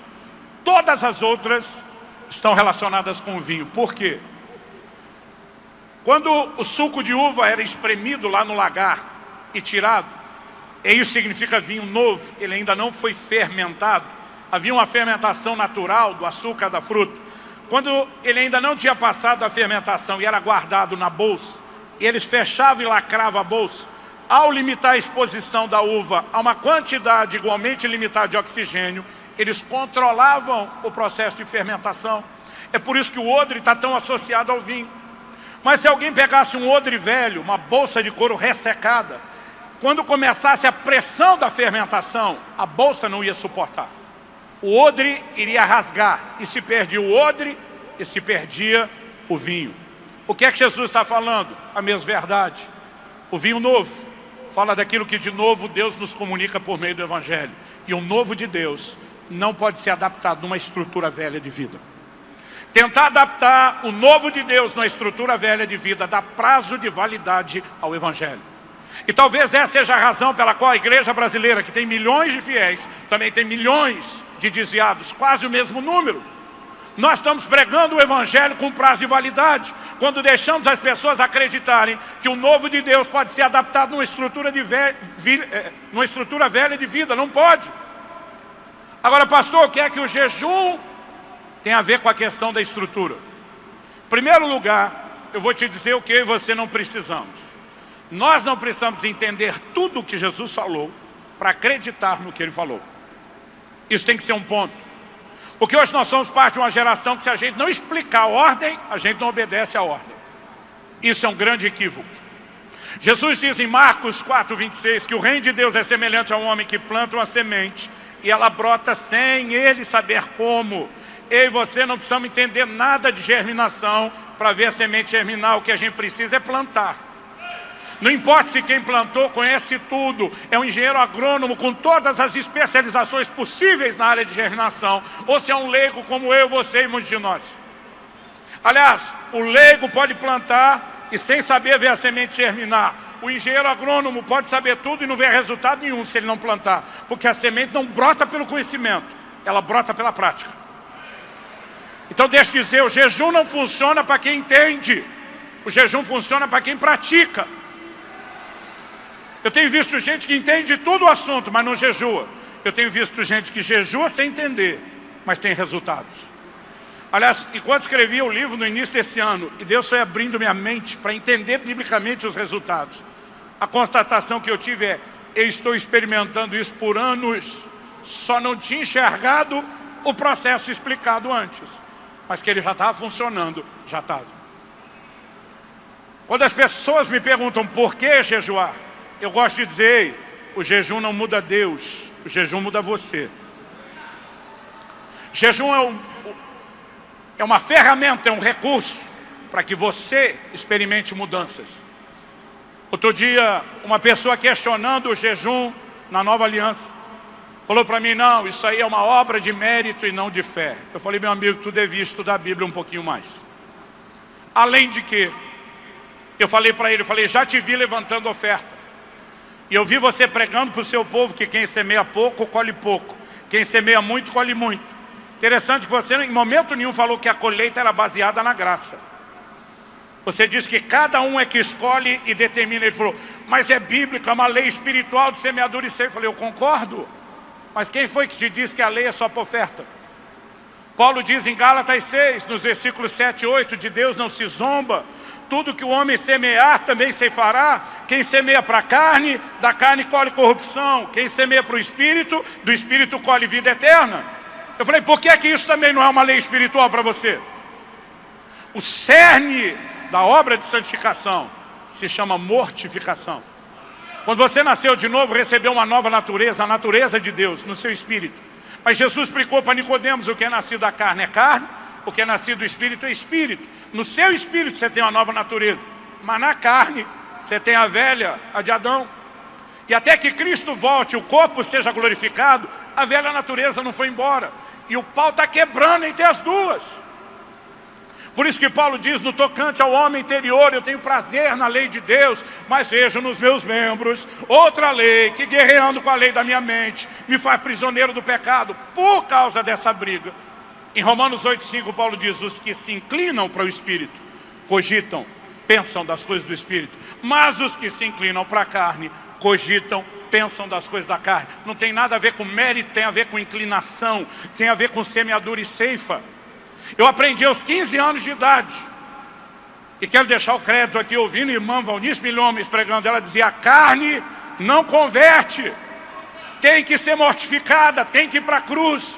[SPEAKER 1] Todas as outras estão relacionadas com o vinho. Por quê? Quando o suco de uva era espremido lá no lagar e tirado, e isso significa vinho novo, ele ainda não foi fermentado. Havia uma fermentação natural do açúcar da fruta. Quando ele ainda não tinha passado a fermentação e era guardado na bolsa, eles fechavam e lacravam a bolsa. Ao limitar a exposição da uva a uma quantidade igualmente limitada de oxigênio, eles controlavam o processo de fermentação. É por isso que o odre está tão associado ao vinho. Mas se alguém pegasse um odre velho, uma bolsa de couro ressecada, quando começasse a pressão da fermentação, a bolsa não ia suportar. O odre iria rasgar, e se perdia o odre, e se perdia o vinho. O que é que Jesus está falando? A mesma verdade. O vinho novo fala daquilo que de novo Deus nos comunica por meio do Evangelho. E o novo de Deus não pode ser adaptado numa estrutura velha de vida. Tentar adaptar o novo de Deus numa estrutura velha de vida dá prazo de validade ao Evangelho. E talvez essa seja a razão pela qual a igreja brasileira, que tem milhões de fiéis, também tem milhões de desviados, quase o mesmo número. Nós estamos pregando o Evangelho com prazo de validade, quando deixamos as pessoas acreditarem que o novo de Deus pode ser adaptado numa estrutura, numa estrutura velha de vida. Não pode. Agora, pastor, o que é que o jejum tem a ver com a questão da estrutura? Em primeiro lugar, eu vou te dizer o que eu e você não precisamos. Nós não precisamos entender tudo o que Jesus falou para acreditar no que Ele falou. Isso tem que ser um ponto. Porque hoje nós somos parte de uma geração que, se a gente não explicar a ordem, a gente não obedece à ordem. Isso é um grande equívoco. Jesus diz em Marcos 4:26 que o reino de Deus é semelhante a um homem que planta uma semente e ela brota sem ele saber como. Eu e você não precisamos entender nada de germinação para ver a semente germinar. O que a gente precisa é plantar. Não importa se quem plantou conhece tudo, é um engenheiro agrônomo com todas as especializações possíveis na área de germinação, ou se é um leigo como eu, você e muitos de nós. Aliás, o leigo pode plantar e sem saber ver a semente germinar. O engenheiro agrônomo pode saber tudo e não ver resultado nenhum se ele não plantar, porque a semente não brota pelo conhecimento, ela brota pela prática. Então deixa eu dizer, o jejum não funciona para quem entende. O jejum funciona para quem pratica. Eu tenho visto gente que entende tudo o assunto, mas não jejua. Eu tenho visto gente que jejua sem entender, mas tem resultados. Aliás, enquanto escrevia o livro no início desse ano, e Deus foi abrindo minha mente para entender biblicamente os resultados, a constatação que eu tive é: eu estou experimentando isso por anos, só não tinha enxergado o processo explicado antes, mas que ele já estava funcionando, já estava. Quando as pessoas me perguntam por que jejuar, eu gosto de dizer: ei, o jejum não muda Deus, o jejum muda você. Jejum é uma ferramenta, é um recurso para que você experimente mudanças. Outro dia, uma pessoa questionando o jejum na Nova Aliança, falou para mim: não, isso aí é uma obra de mérito e não de fé. Eu falei: meu amigo, tu devia estudar a Bíblia um pouquinho mais. Além de que, eu falei para ele, já te vi levantando oferta. E eu vi você pregando para o seu povo que quem semeia pouco, colhe pouco. Quem semeia muito, colhe muito. Interessante que você em momento nenhum falou que a colheita era baseada na graça. Você disse que cada um é que escolhe e determina. Ele falou: mas é bíblica, é uma lei espiritual de semeadura e ceifa. Eu falei: eu concordo. Mas quem foi que te disse que a lei é só para oferta? Paulo diz em Gálatas 6, nos versículos 7 e 8, de Deus não se zomba. Tudo que o homem semear também ceifará. Quem semeia para a carne, da carne colhe corrupção. Quem semeia para o espírito, do espírito colhe vida eterna. Eu falei: por que isso também não é uma lei espiritual para você? O cerne da obra de santificação se chama mortificação. Quando você nasceu de novo, recebeu uma nova natureza, a natureza de Deus no seu espírito. Mas Jesus explicou para Nicodemos: o que é nascido da carne é carne, o que é nascido do espírito é espírito. No seu espírito você tem uma nova natureza, mas na carne você tem a velha, a de Adão. E até que Cristo volte, o corpo seja glorificado, a velha natureza não foi embora. E o pau está quebrando entre as duas. Por isso que Paulo diz: no tocante ao homem interior, eu tenho prazer na lei de Deus, mas vejo nos meus membros outra lei, que guerreando com a lei da minha mente, me faz prisioneiro do pecado, por causa dessa briga. Em Romanos 8,5, Paulo diz: os que se inclinam para o Espírito, cogitam, pensam das coisas do Espírito. Mas os que se inclinam para a carne, cogitam, pensam das coisas da carne. Não tem nada a ver com mérito, tem a ver com inclinação, tem a ver com semeadura e ceifa. Eu aprendi aos 15 anos de idade, e quero deixar o crédito aqui, ouvindo a irmã Valnice Milhomes pregando. Ela dizia: a carne não converte, tem que ser mortificada, tem que ir para a cruz.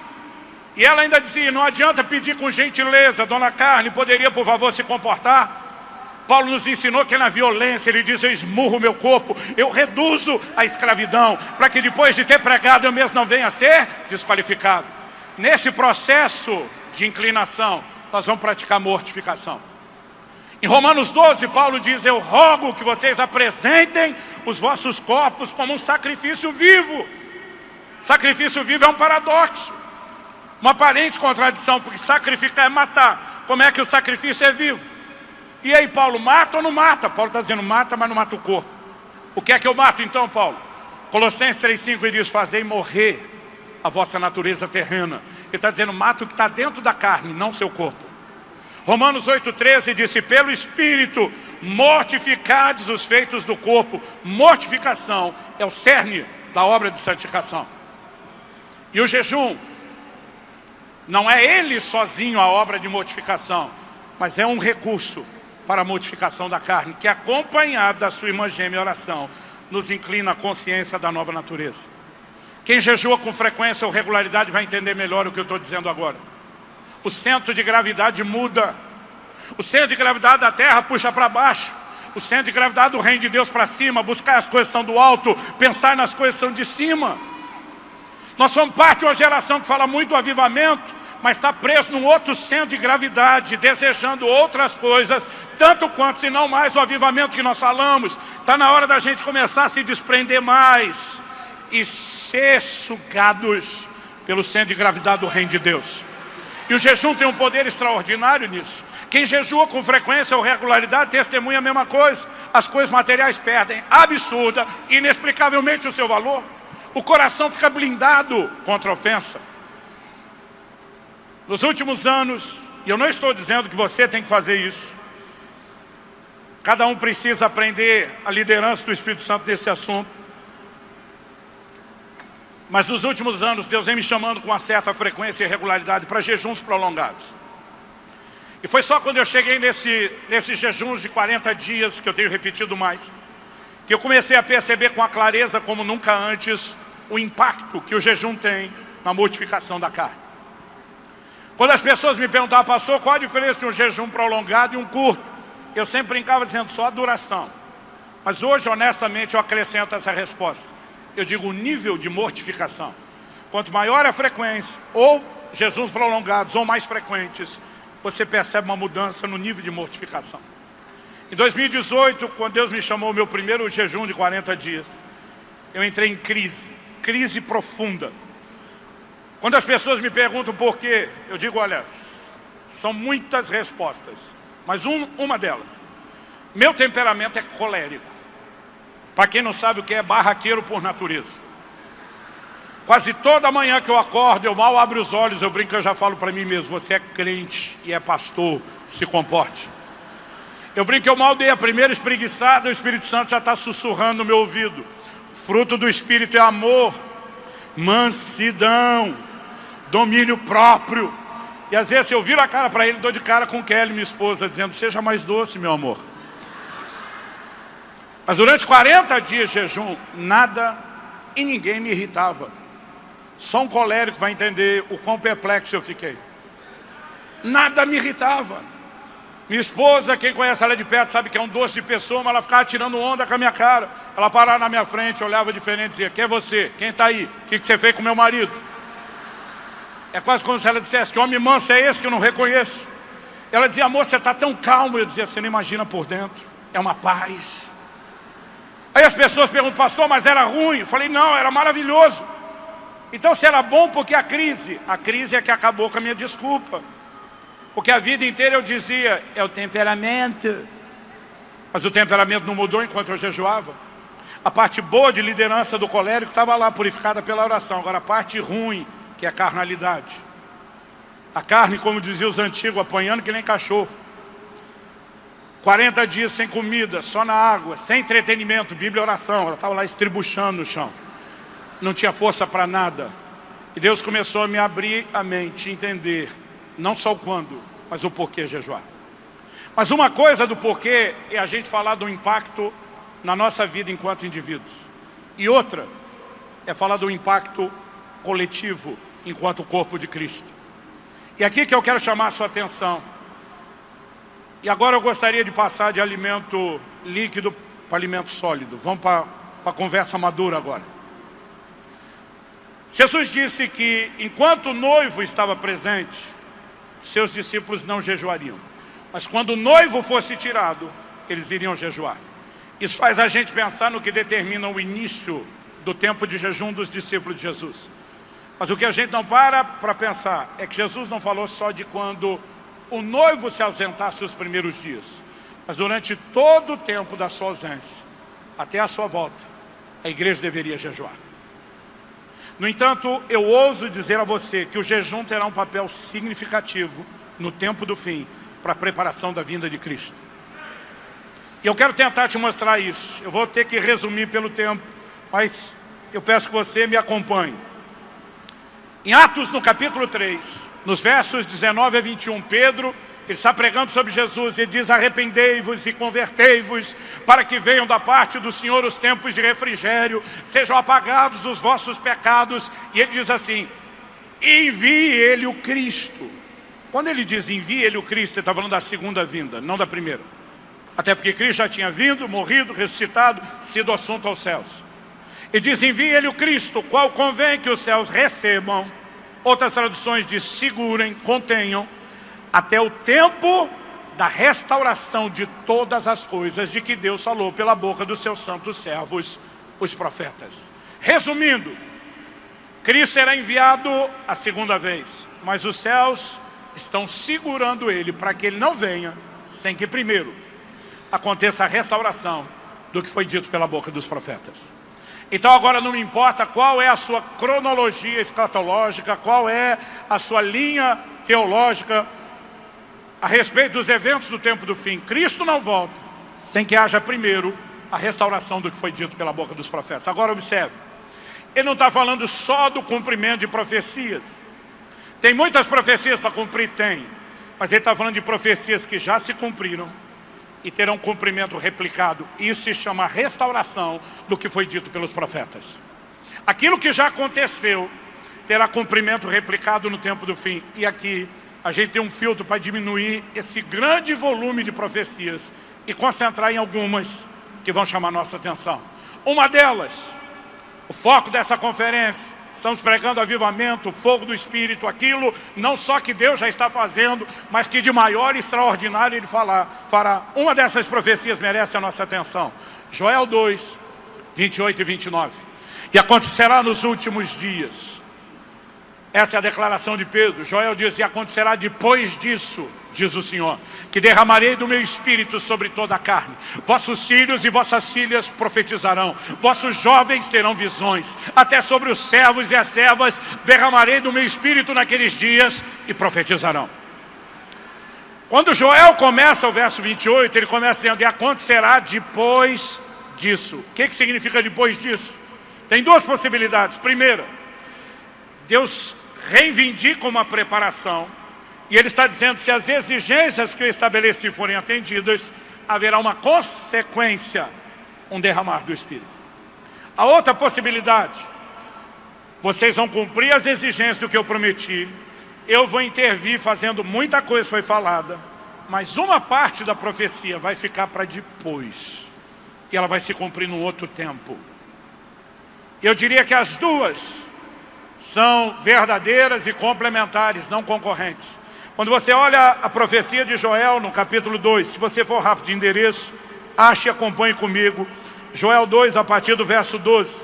[SPEAKER 1] E ela ainda dizia: não adianta pedir com gentileza, dona carne, poderia por favor se comportar? Paulo nos ensinou que é na violência. Ele diz: eu esmurro o meu corpo, eu reduzo a escravidão, para que depois de ter pregado eu mesmo não venha a ser desqualificado. Nesse processo de inclinação, nós vamos praticar mortificação. Em Romanos 12, Paulo diz: eu rogo que vocês apresentem os vossos corpos como um sacrifício vivo. Sacrifício vivo é um paradoxo, uma aparente contradição, porque sacrificar é matar. Como é que o sacrifício é vivo? E aí, Paulo, mata ou não mata? Paulo está dizendo: mata, mas não mata o corpo. O que é que eu mato então, Paulo? Colossenses 3,5 ele diz: fazei morrer a vossa natureza terrena. Ele está dizendo: mata o que está dentro da carne, não seu corpo. Romanos 8,13 disse: pelo Espírito mortificades os feitos do corpo. Mortificação é o cerne da obra de santificação. E o jejum não é ele sozinho a obra de mortificação, mas é um recurso para a mortificação da carne, que acompanhado da sua irmã gêmea oração, nos inclina à consciência da nova natureza. Quem jejua com frequência ou regularidade vai entender melhor o que eu estou dizendo agora. O centro de gravidade muda. O centro de gravidade da terra puxa para baixo. O centro de gravidade do reino de Deus para cima. Buscar as coisas que são do alto, pensar nas coisas que são de cima. Nós somos parte de uma geração que fala muito do avivamento, mas está preso num outro centro de gravidade, desejando outras coisas, tanto quanto, se não mais, o avivamento que nós falamos. Está na hora da gente começar a se desprender mais e ser sugados pelo centro de gravidade do reino de Deus. E o jejum tem um poder extraordinário nisso. Quem jejua com frequência ou regularidade testemunha a mesma coisa. As coisas materiais perdem absurda, inexplicavelmente o seu valor. O coração fica blindado contra a ofensa. Nos últimos anos, e eu não estou dizendo que você tem que fazer isso, Cada um precisa aprender a liderança do Espírito Santo nesse assunto. Mas nos últimos anos, Deus vem me chamando com uma certa frequência e regularidade para jejuns prolongados. E foi só quando eu cheguei nesses jejuns de 40 dias, que eu tenho repetido mais, que eu comecei a perceber com a clareza como nunca antes o impacto que o jejum tem na mortificação da carne. Quando as pessoas me perguntavam, pastor, qual a diferença de um jejum prolongado e um curto? Eu sempre brincava dizendo só a duração. Mas hoje, honestamente, eu acrescento essa resposta. Eu digo o nível de mortificação. Quanto maior a frequência, ou jejuns prolongados ou mais frequentes, você percebe uma mudança no nível de mortificação. Em 2018, quando Deus me chamou o meu primeiro jejum de 40 dias, eu entrei em crise profunda. Quando as pessoas me perguntam por quê, eu digo, olha, são muitas respostas, mas uma delas, meu temperamento é colérico. Para quem não sabe o que é, barraqueiro por natureza. Quase toda manhã que eu acordo, eu mal abro os olhos, eu brinco, eu já falo para mim mesmo, você é crente e é pastor, se comporte. Eu brinco, eu mal dei a primeira espreguiçada, o Espírito Santo já está sussurrando no meu ouvido. Fruto do Espírito é amor, mansidão, domínio próprio. E às vezes eu viro a cara para ele, dou de cara com Kelly, minha esposa, dizendo, seja mais doce, meu amor. Mas durante 40 dias de jejum, nada e ninguém me irritava. Só um colérico vai entender o quão perplexo eu fiquei. Nada me irritava. Minha esposa, quem conhece ela de perto, sabe que é um doce de pessoa, mas ela ficava tirando onda com a minha cara. Ela parava na minha frente, olhava diferente e dizia, quem é você? Quem está aí? O que você fez com meu marido? É quase como se ela dissesse, que homem manso é esse que eu não reconheço? Ela dizia, amor, você está tão calmo. Eu dizia, você não imagina por dentro. É uma paz. Aí as pessoas perguntam, pastor, mas era ruim? Eu falei, não, era maravilhoso. Então se era bom, porque a crise é que acabou com a minha desculpa. Porque a vida inteira eu dizia, é o temperamento. Mas o temperamento não mudou enquanto eu jejuava. A parte boa de liderança do colérico estava lá, purificada pela oração. Agora a parte ruim, que é a carnalidade. A carne, como diziam os antigos, apanhando que nem cachorro. 40 dias sem comida, só na água, sem entretenimento, Bíblia e oração. Ela estava lá estribuchando no chão. Não tinha força para nada. E Deus começou a me abrir a mente, entender, não só o quando, mas o porquê jejuar. Mas uma coisa do porquê é a gente falar do impacto na nossa vida enquanto indivíduos. E outra é falar do impacto coletivo enquanto corpo de Cristo. E aqui que eu quero chamar a sua atenção. E agora eu gostaria de passar de alimento líquido para alimento sólido. Vamos para a conversa madura agora. Jesus disse que enquanto o noivo estava presente, seus discípulos não jejuariam. Mas quando o noivo fosse tirado, eles iriam jejuar. Isso faz a gente pensar no que determina o início do tempo de jejum dos discípulos de Jesus. Mas o que a gente não para pensar é que Jesus não falou só de quando o noivo se ausentasse os primeiros dias, mas durante todo o tempo da sua ausência, até a sua volta, a igreja deveria jejuar. No entanto, eu ouso dizer a você que o jejum terá um papel significativo no tempo do fim, para a preparação da vinda de Cristo. E eu quero tentar te mostrar isso. Eu vou ter que resumir pelo tempo, mas eu peço que você me acompanhe. Em Atos, no capítulo 3, nos versos 19 a 21, Pedro, ele está pregando sobre Jesus, ele diz, arrependei-vos e convertei-vos, para que venham da parte do Senhor os tempos de refrigério, sejam apagados os vossos pecados. E ele diz assim, envie ele o Cristo. Quando ele diz envie ele o Cristo, ele está falando da segunda vinda, não da primeira. Até porque Cristo já tinha vindo, morrido, ressuscitado, sido assunto aos céus. E diz, envie ele o Cristo, qual convém que os céus recebam. Outras traduções diz, segurem, contenham, até o tempo da restauração de todas as coisas de que Deus falou pela boca dos seus santos servos, os profetas. Resumindo, Cristo será enviado a segunda vez, mas os céus estão segurando ele para que ele não venha sem que primeiro aconteça a restauração do que foi dito pela boca dos profetas. Então agora não me importa qual é a sua cronologia escatológica, qual é a sua linha teológica a respeito dos eventos do tempo do fim. Cristo não volta sem que haja primeiro a restauração do que foi dito pela boca dos profetas. Agora observe, ele não está falando só do cumprimento de profecias. Tem muitas profecias para cumprir? Tem. Mas ele está falando de profecias que já se cumpriram e terão cumprimento replicado. Isso se chama restauração do que foi dito pelos profetas. Aquilo que já aconteceu terá cumprimento replicado no tempo do fim. E aqui a gente tem um filtro para diminuir esse grande volume de profecias e concentrar em algumas que vão chamar nossa atenção. Uma delas, o foco dessa conferência, estamos pregando avivamento, o fogo do Espírito, aquilo não só que Deus já está fazendo, mas que de maior e extraordinário Ele fará. Uma dessas profecias merece a nossa atenção. Joel 2, 28 e 29. E acontecerá nos últimos dias. Essa é a declaração de Pedro. Joel diz, e acontecerá depois disso, diz o Senhor, que derramarei do meu Espírito sobre toda a carne. Vossos filhos e vossas filhas profetizarão. Vossos jovens terão visões. Até sobre os servos e as servas derramarei do meu Espírito naqueles dias e profetizarão. Quando Joel começa o verso 28, ele começa dizendo, e acontecerá depois disso. O que significa depois disso? Tem duas possibilidades. Primeira, Deus reivindica uma preparação. E Ele está dizendo que se as exigências que eu estabeleci forem atendidas, haverá uma consequência, um derramar do Espírito. A outra possibilidade, vocês vão cumprir as exigências do que eu prometi, eu vou intervir fazendo muita coisa foi falada, mas uma parte da profecia vai ficar para depois, e ela vai se cumprir num outro tempo. Eu diria que as duas são verdadeiras e complementares, não concorrentes. Quando você olha a profecia de Joel no capítulo 2, se você for rápido de endereço, ache e acompanhe comigo. Joel 2, a partir do verso 12.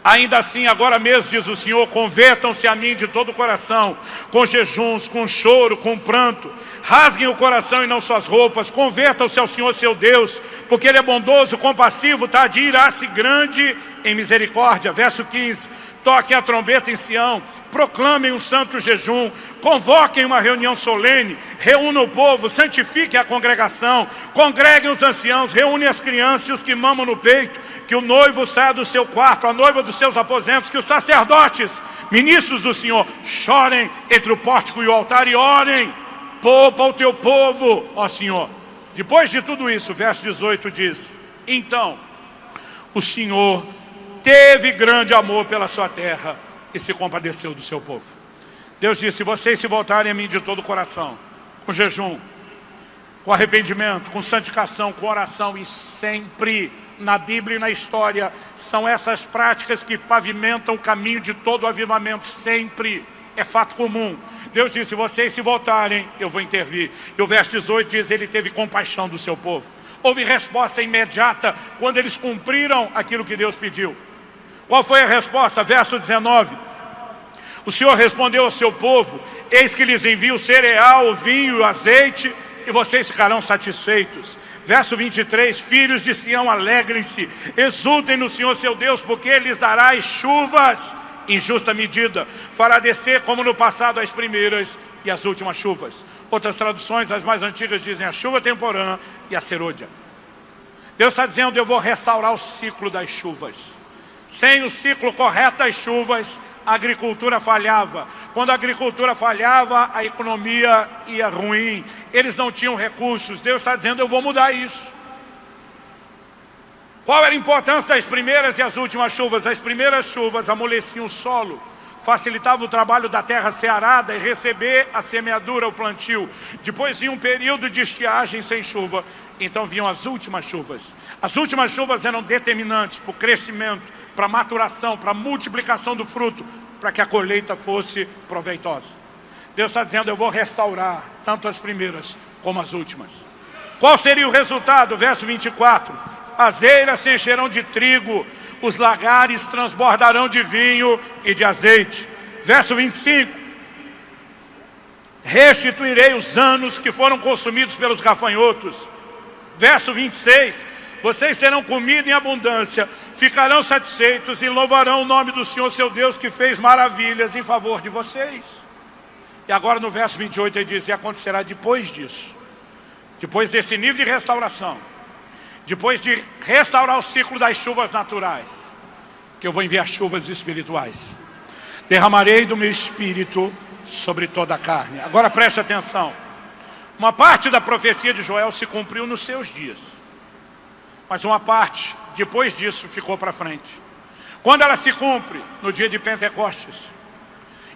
[SPEAKER 1] Ainda assim, agora mesmo, diz o Senhor, convertam-se a mim de todo o coração, com jejuns, com choro, com pranto. Rasguem o coração e não suas roupas, convertam-se ao Senhor seu Deus, porque Ele é bondoso, compassivo, tardio, irá-se grande em misericórdia. Verso 15, toquem a trombeta em Sião, proclamem um santo jejum, convoquem uma reunião solene, reúnam o povo, santifiquem a congregação, congreguem os anciãos, reúnem as crianças e os que mamam no peito, que o noivo saia do seu quarto, a noiva dos seus aposentos, que os sacerdotes, ministros do Senhor, chorem entre o pórtico e o altar e orem, poupa o teu povo, ó Senhor. Depois de tudo isso, o verso 18 diz, então o Senhor teve grande amor pela sua terra e se compadeceu do seu povo. Deus disse, se vocês se voltarem a mim de todo o coração, com jejum, com arrependimento, com santificação, com oração, e sempre na Bíblia e na história, são essas práticas que pavimentam o caminho de todo o avivamento, sempre, é fato comum. Deus disse, se vocês se voltarem, eu vou intervir. E o verso 18 diz, Ele teve compaixão do seu povo. Houve resposta imediata quando eles cumpriram aquilo que Deus pediu. Qual foi a resposta? Verso 19. O Senhor respondeu ao seu povo, eis que lhes envio o cereal, o vinho, o azeite, e vocês ficarão satisfeitos. Verso 23, filhos de Sião, alegrem-se, exultem no Senhor seu Deus, porque Ele lhes dará as chuvas em justa medida. Fará descer como no passado as primeiras e as últimas chuvas. Outras traduções, as mais antigas, dizem a chuva temporã e a serôdia. Deus está dizendo, eu vou restaurar o ciclo das chuvas. Sem o ciclo correto das chuvas, a agricultura falhava. Quando a agricultura falhava, a economia ia ruim. Eles não tinham recursos. Deus está dizendo, eu vou mudar isso. Qual era a importância das primeiras e as últimas chuvas? As primeiras chuvas amoleciam o solo, facilitava o trabalho da terra ser arada e receber a semeadura, o plantio. Depois vinha um período de estiagem sem chuva. Então vinham as últimas chuvas. As últimas chuvas eram determinantes para o crescimento, para a maturação, para a multiplicação do fruto, para que a colheita fosse proveitosa. Deus está dizendo, eu vou restaurar tanto as primeiras como as últimas. Qual seria o resultado? Verso 24. As eiras se encherão de trigo, os lagares transbordarão de vinho e de azeite. Verso 25. Restituirei os anos que foram consumidos pelos gafanhotos. Verso 26. Vocês terão comida em abundância, ficarão satisfeitos e louvarão o nome do Senhor seu Deus, que fez maravilhas em favor de vocês. E agora no verso 28 ele diz, e acontecerá depois disso, depois desse nível de restauração, depois de restaurar o ciclo das chuvas naturais, que eu vou enviar chuvas espirituais. Derramarei do meu espírito sobre toda a carne. Agora preste atenção. Uma parte da profecia de Joel se cumpriu nos seus dias, mas uma parte, depois disso, ficou para frente. Quando ela se cumpre? No dia de Pentecostes.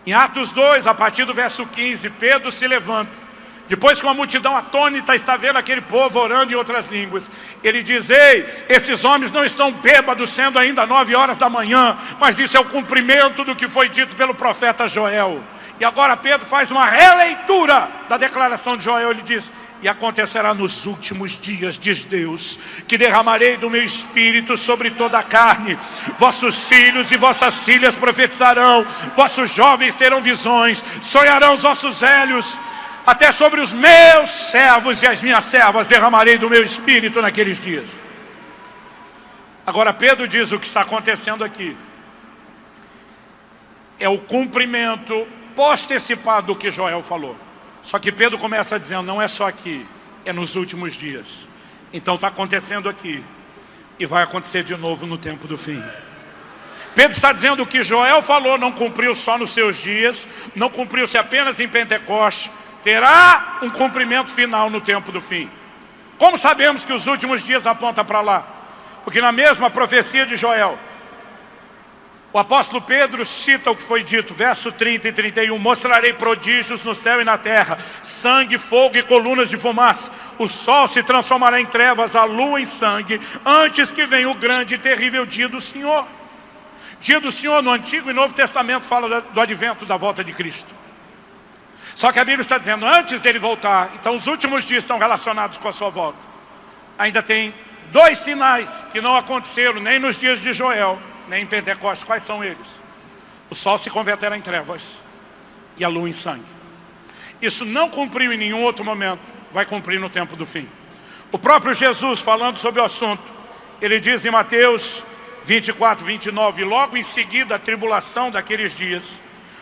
[SPEAKER 1] Em Atos 2, a partir do verso 15, Pedro se levanta. Depois que uma multidão atônita está vendo aquele povo orando em outras línguas, ele diz: ei, esses homens não estão bêbados, sendo ainda 9 horas da manhã, mas isso é o cumprimento do que foi dito pelo profeta Joel. E agora Pedro faz uma releitura da declaração de Joel. Ele diz: e acontecerá nos últimos dias, diz Deus, que derramarei do meu espírito sobre toda a carne. Vossos filhos e vossas filhas profetizarão, vossos jovens terão visões, sonharão os vossos velhos. Até sobre os meus servos e as minhas servas derramarei do meu espírito naqueles dias. Agora Pedro diz: o que está acontecendo aqui é o cumprimento postecipado do que Joel falou. Só que Pedro começa dizendo: não é só aqui, é nos últimos dias. Então está acontecendo aqui e vai acontecer de novo no tempo do fim. Pedro está dizendo: o que Joel falou não cumpriu só nos seus dias, não cumpriu-se apenas em Pentecostes, terá um cumprimento final no tempo do fim. Como sabemos que os últimos dias apontam para lá? Porque na mesma profecia de Joel, o apóstolo Pedro cita o que foi dito, verso 30 e 31, mostrarei prodígios no céu e na terra, sangue, fogo e colunas de fumaça. O sol se transformará em trevas, a lua em sangue, antes que venha o grande e terrível dia do Senhor. Dia do Senhor no Antigo e Novo Testamento fala do advento, da volta de Cristo. Só que a Bíblia está dizendo, antes dele voltar, então os últimos dias estão relacionados com a sua volta. Ainda tem 2 sinais que não aconteceram nem nos dias de Joel, nem em Pentecostes. Quais são eles? O sol se converterá em trevas e a lua em sangue. Isso não cumpriu em nenhum outro momento, vai cumprir no tempo do fim. O próprio Jesus, falando sobre o assunto, ele diz em Mateus 24, 29, logo em seguida a tribulação daqueles dias,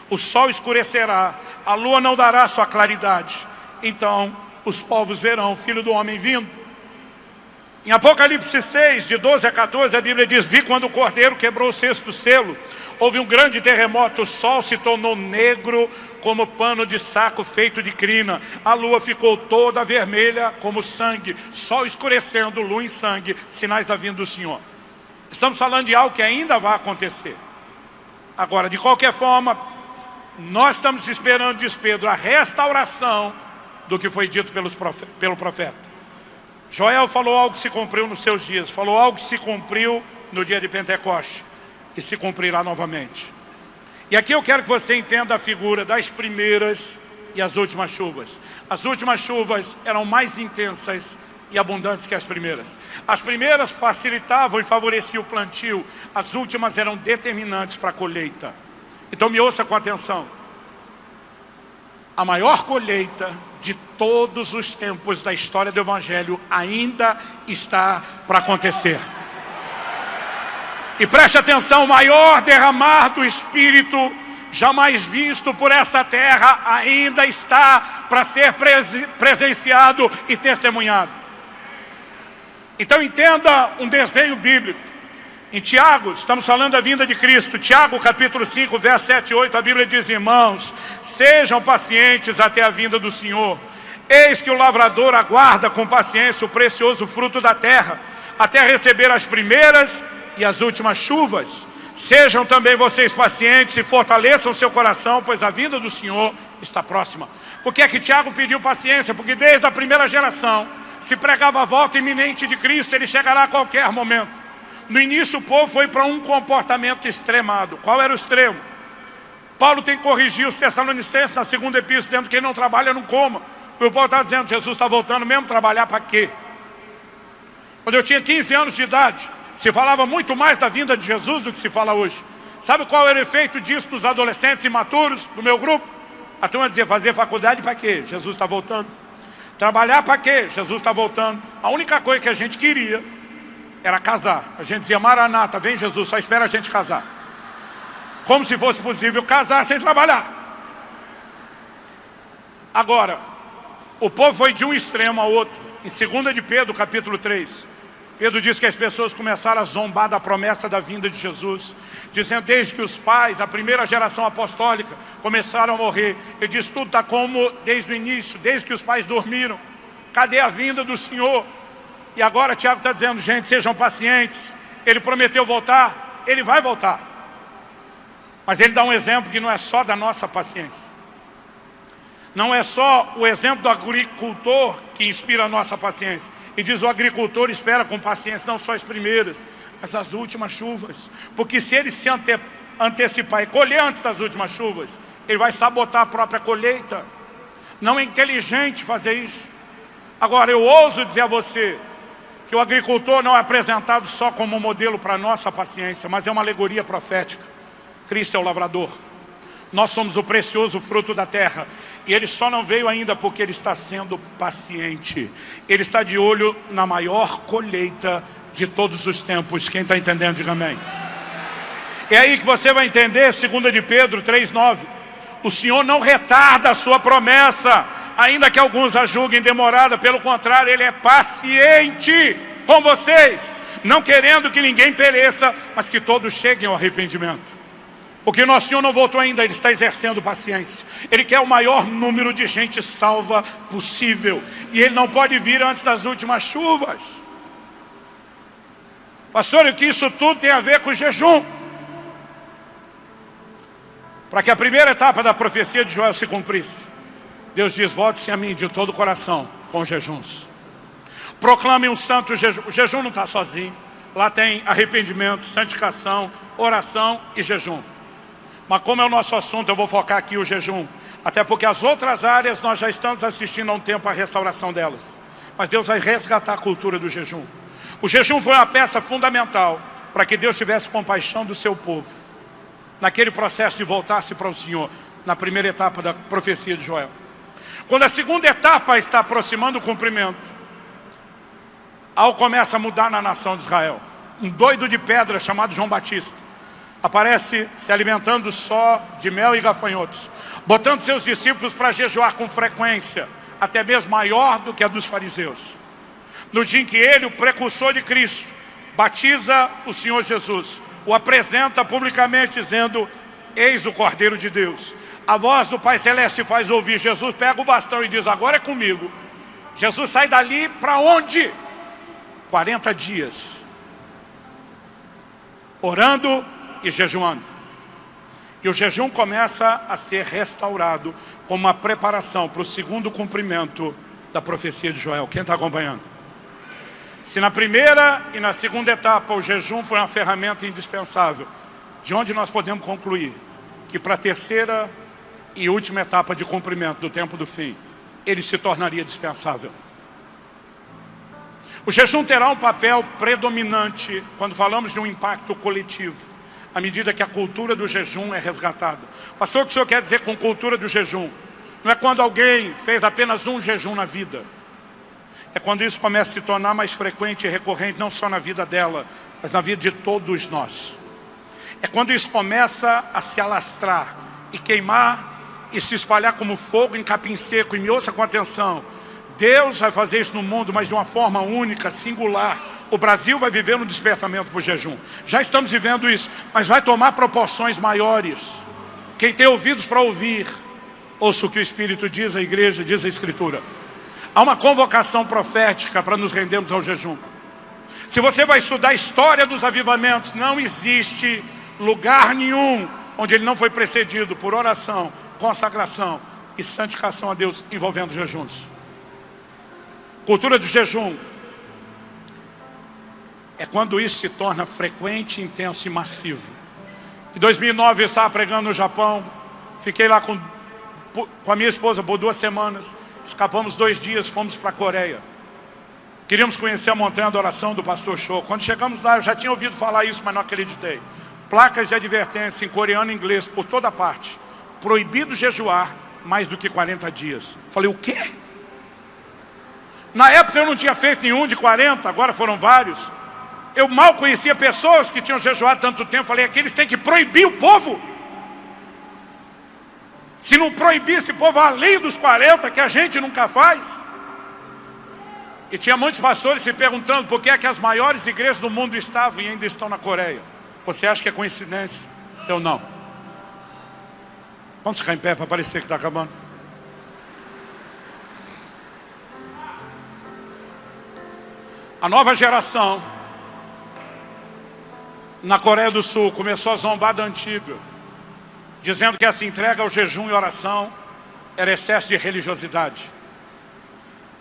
[SPEAKER 1] o sol escurecerá, a lua não dará sua claridade. Então os povos verão o Filho do Homem vindo. Em Apocalipse 6, de 12 a 14, a Bíblia diz: vi quando o cordeiro quebrou o 6º selo, houve um grande terremoto, o sol se tornou negro como pano de saco feito de crina, a lua ficou toda vermelha como sangue, sol escurecendo, lua em sangue, sinais da vinda do Senhor. Estamos falando de algo que ainda vai acontecer. Agora, de qualquer forma, nós estamos esperando, diz Pedro, a restauração do que foi dito pelo profeta. Joel falou algo que se cumpriu nos seus dias, falou algo que se cumpriu no dia de Pentecostes e se cumprirá novamente. E aqui eu quero que você entenda a figura das primeiras e as últimas chuvas. As últimas chuvas eram mais intensas e abundantes que as primeiras. As primeiras facilitavam e favoreciam o plantio, as últimas eram determinantes para a colheita. Então me ouça com atenção. A maior colheita de todos os tempos da história do Evangelho ainda está para acontecer. E preste atenção, o maior derramar do Espírito jamais visto por essa terra ainda está para ser presenciado e testemunhado. Então entenda um desenho bíblico. Em Tiago, estamos falando da vinda de Cristo. Tiago capítulo 5, verso 7 e 8, a Bíblia diz: irmãos, sejam pacientes até a vinda do Senhor. Eis que o lavrador aguarda com paciência o precioso fruto da terra, até receber as primeiras e as últimas chuvas. Sejam também vocês pacientes e fortaleçam seu coração, pois a vinda do Senhor está próxima. Por que é que Tiago pediu paciência? Porque desde a primeira geração se pregava a volta iminente de Cristo, ele chegará a qualquer momento. No início o povo foi para um comportamento extremado. Qual era o extremo? Paulo tem que corrigir os Tessalonicenses na segunda epístola, dizendo que quem não trabalha não coma. O Paulo está dizendo: Jesus está voltando mesmo, trabalhar para quê? Quando eu tinha 15 anos de idade, se falava muito mais da vinda de Jesus do que se fala hoje. Sabe qual era o efeito disso nos adolescentes imaturos do meu grupo? A turma dizia: fazer faculdade para quê? Jesus está voltando. Trabalhar para quê? Jesus está voltando. A única coisa que a gente queria era casar. A gente dizia: Maranata, vem Jesus, só espera a gente casar. Como se fosse possível casar sem trabalhar. Agora, o povo foi de um extremo ao outro. Em 2 de Pedro, capítulo 3, Pedro diz que as pessoas começaram a zombar da promessa da vinda de Jesus, dizendo desde que os pais, a primeira geração apostólica, começaram a morrer. Ele diz, tudo está como desde o início, desde que os pais dormiram. Cadê a vinda do Senhor? E agora Tiago está dizendo, gente, sejam pacientes. Ele prometeu voltar, ele vai voltar. Mas ele dá um exemplo que não é só da nossa paciência. Não é só o exemplo do agricultor que inspira a nossa paciência. E diz, o agricultor espera com paciência não só as primeiras, mas as últimas chuvas. Porque se ele se antecipar e colher antes das últimas chuvas, ele vai sabotar a própria colheita. Não é inteligente fazer isso. Agora, eu ouso dizer a você que o agricultor não é apresentado só como modelo para a nossa paciência, mas é uma alegoria profética. Cristo é o lavrador. Nós somos o precioso fruto da terra. E Ele só não veio ainda porque Ele está sendo paciente. Ele está de olho na maior colheita de todos os tempos. Quem está entendendo, diga amém. É aí que você vai entender, 2 de Pedro 3,9. O Senhor não retarda a sua promessa, ainda que alguns a julguem demorada. Pelo contrário, Ele é paciente com vocês, não querendo que ninguém pereça, mas que todos cheguem ao arrependimento. Porque nosso Senhor não voltou ainda, Ele está exercendo paciência. Ele quer o maior número de gente salva possível. E Ele não pode vir antes das últimas chuvas. Pastor, o que isso tudo tem a ver com o jejum? Para que a primeira etapa da profecia de Joel se cumprisse, Deus diz, volte-se a mim de todo o coração com jejuns. Proclamem um santo jejum. O jejum não está sozinho. Lá tem arrependimento, santificação, oração e jejum. Mas como é o nosso assunto, eu vou focar aqui o jejum. Até porque as outras áreas nós já estamos assistindo há um tempo a restauração delas. Mas Deus vai resgatar a cultura do jejum. O jejum foi uma peça fundamental para que Deus tivesse compaixão do seu povo. Naquele processo de voltar-se para o Senhor, na primeira etapa da profecia de Joel. Quando a segunda etapa está aproximando o cumprimento, algo começa a mudar na nação de Israel. Um doido de pedra chamado João Batista aparece se alimentando só de mel e gafanhotos, botando seus discípulos para jejuar com frequência, até mesmo maior do que a dos fariseus. No dia em que ele, o precursor de Cristo, batiza o Senhor Jesus, o apresenta publicamente dizendo, eis o Cordeiro de Deus. A voz do Pai Celeste faz ouvir. Jesus pega o bastão e diz, agora é comigo. Jesus sai dali para onde? 40 dias, orando e jejuando. E o jejum começa a ser restaurado como uma preparação para o segundo cumprimento da profecia de Joel. Quem está acompanhando? Se na primeira e na segunda etapa o jejum foi uma ferramenta indispensável, de onde nós podemos concluir que para a terceira e última etapa de cumprimento do tempo do fim, ele se tornaria dispensável. O jejum terá um papel predominante quando falamos de um impacto coletivo, à medida que a cultura do jejum é resgatada. Pastor, o que o senhor quer dizer com cultura do jejum? Não é quando alguém fez apenas um jejum na vida. É quando isso começa a se tornar mais frequente e recorrente, não só na vida dela, mas na vida de todos nós. É quando isso começa a se alastrar e queimar e se espalhar como fogo em capim seco. E me ouça com atenção, Deus vai fazer isso no mundo, mas de uma forma única, singular. O Brasil vai viver um despertamento para o jejum. Já estamos vivendo isso, mas vai tomar proporções maiores. Quem tem ouvidos para ouvir, ouça o que o Espírito diz, a igreja, diz a Escritura. Há uma convocação profética para nos rendermos ao jejum. Se você vai estudar a história dos avivamentos, não existe lugar nenhum onde ele não foi precedido por oração, consagração e santificação a Deus envolvendo jejuns. Cultura do jejum é quando isso se torna frequente, intenso e massivo. Em 2009 eu estava pregando no Japão, fiquei lá com a minha esposa por 2 semanas, escapamos 2 dias, fomos para a Coreia. Queríamos conhecer a montanha da oração do pastor Cho. Quando chegamos lá, eu já tinha ouvido falar isso, mas não acreditei. Placas de advertência em coreano e inglês por toda parte. Proibido jejuar mais do que 40 dias. Falei, o quê? Na época eu não tinha feito nenhum de 40, agora foram vários. Eu mal conhecia pessoas que tinham jejuado tanto tempo. Falei, aqui eles têm que proibir o povo. Se não proibir esse povo além dos 40, que a gente nunca faz. E tinha muitos pastores se perguntando por que é que as maiores igrejas do mundo estavam e ainda estão na Coreia. Você acha que é coincidência? Eu não. Vamos ficar em pé para parecer que está acabando. A nova geração na Coreia do Sul começou a zombar da antiga, dizendo que essa entrega ao jejum e oração era excesso de religiosidade.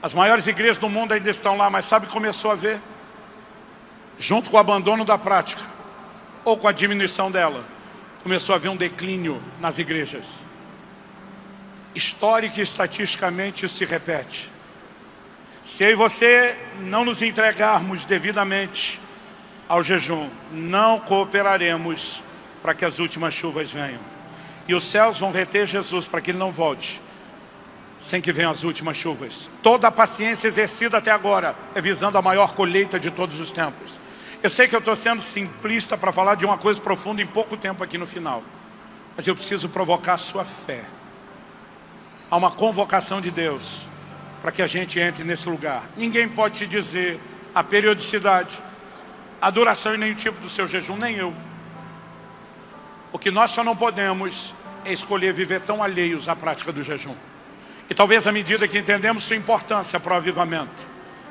[SPEAKER 1] As maiores igrejas do mundo ainda estão lá, mas sabe o que começou a ver? Junto com o abandono da prática, ou com a diminuição dela, começou a haver um declínio nas igrejas. Histórica e estatisticamente isso se repete. Se eu e você não nos entregarmos devidamente ao jejum, não cooperaremos para que as últimas chuvas venham. E os céus vão reter Jesus para que Ele não volte sem que venham as últimas chuvas. Toda a paciência exercida até agora é visando a maior colheita de todos os tempos. Eu sei que eu estou sendo simplista para falar de uma coisa profunda em pouco tempo aqui no final, mas eu preciso provocar a sua fé. Há uma convocação de Deus para que a gente entre nesse lugar. Ninguém pode te dizer a periodicidade, a duração e nem o tipo do seu jejum, nem eu. O que nós só não podemos é escolher viver tão alheios à prática do jejum. E talvez à medida que entendemos sua importância para o avivamento,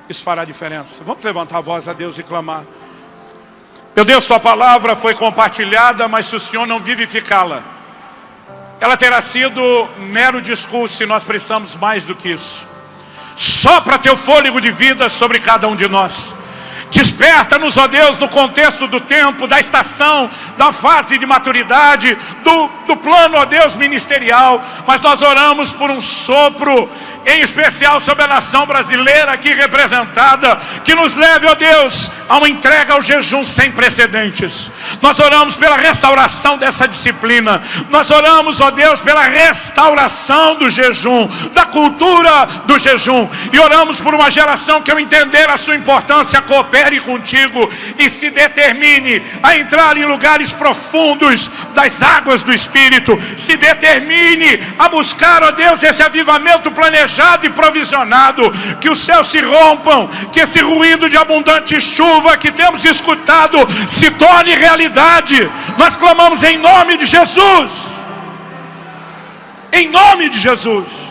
[SPEAKER 1] isso fará diferença. Vamos levantar a voz a Deus e clamar. Meu Deus, Sua palavra foi compartilhada, mas se o Senhor não vivificá-la, ela terá sido mero discurso e nós precisamos mais do que isso. Sopra Teu fôlego de vida sobre cada um de nós. Desperta-nos, ó Deus, no contexto do tempo, da estação, da fase de maturidade, do plano, ó Deus, ministerial. Mas nós oramos por um sopro, em especial sobre a nação brasileira aqui representada, que nos leve, ó Deus, a uma entrega ao jejum sem precedentes. Nós oramos pela restauração dessa disciplina. Nós oramos, ó Deus, pela restauração do jejum, da cultura do jejum. E oramos por uma geração que, ao entender a sua importância, coopere contigo e se determine a entrar em lugares profundos das águas do Espírito. Se determine a buscar, ó Deus, esse avivamento planejado e provisionado. Que os céus se rompam, que esse ruído de abundante chuva que temos escutado se torne realidade. Nós clamamos em nome de Jesus. Em nome de Jesus.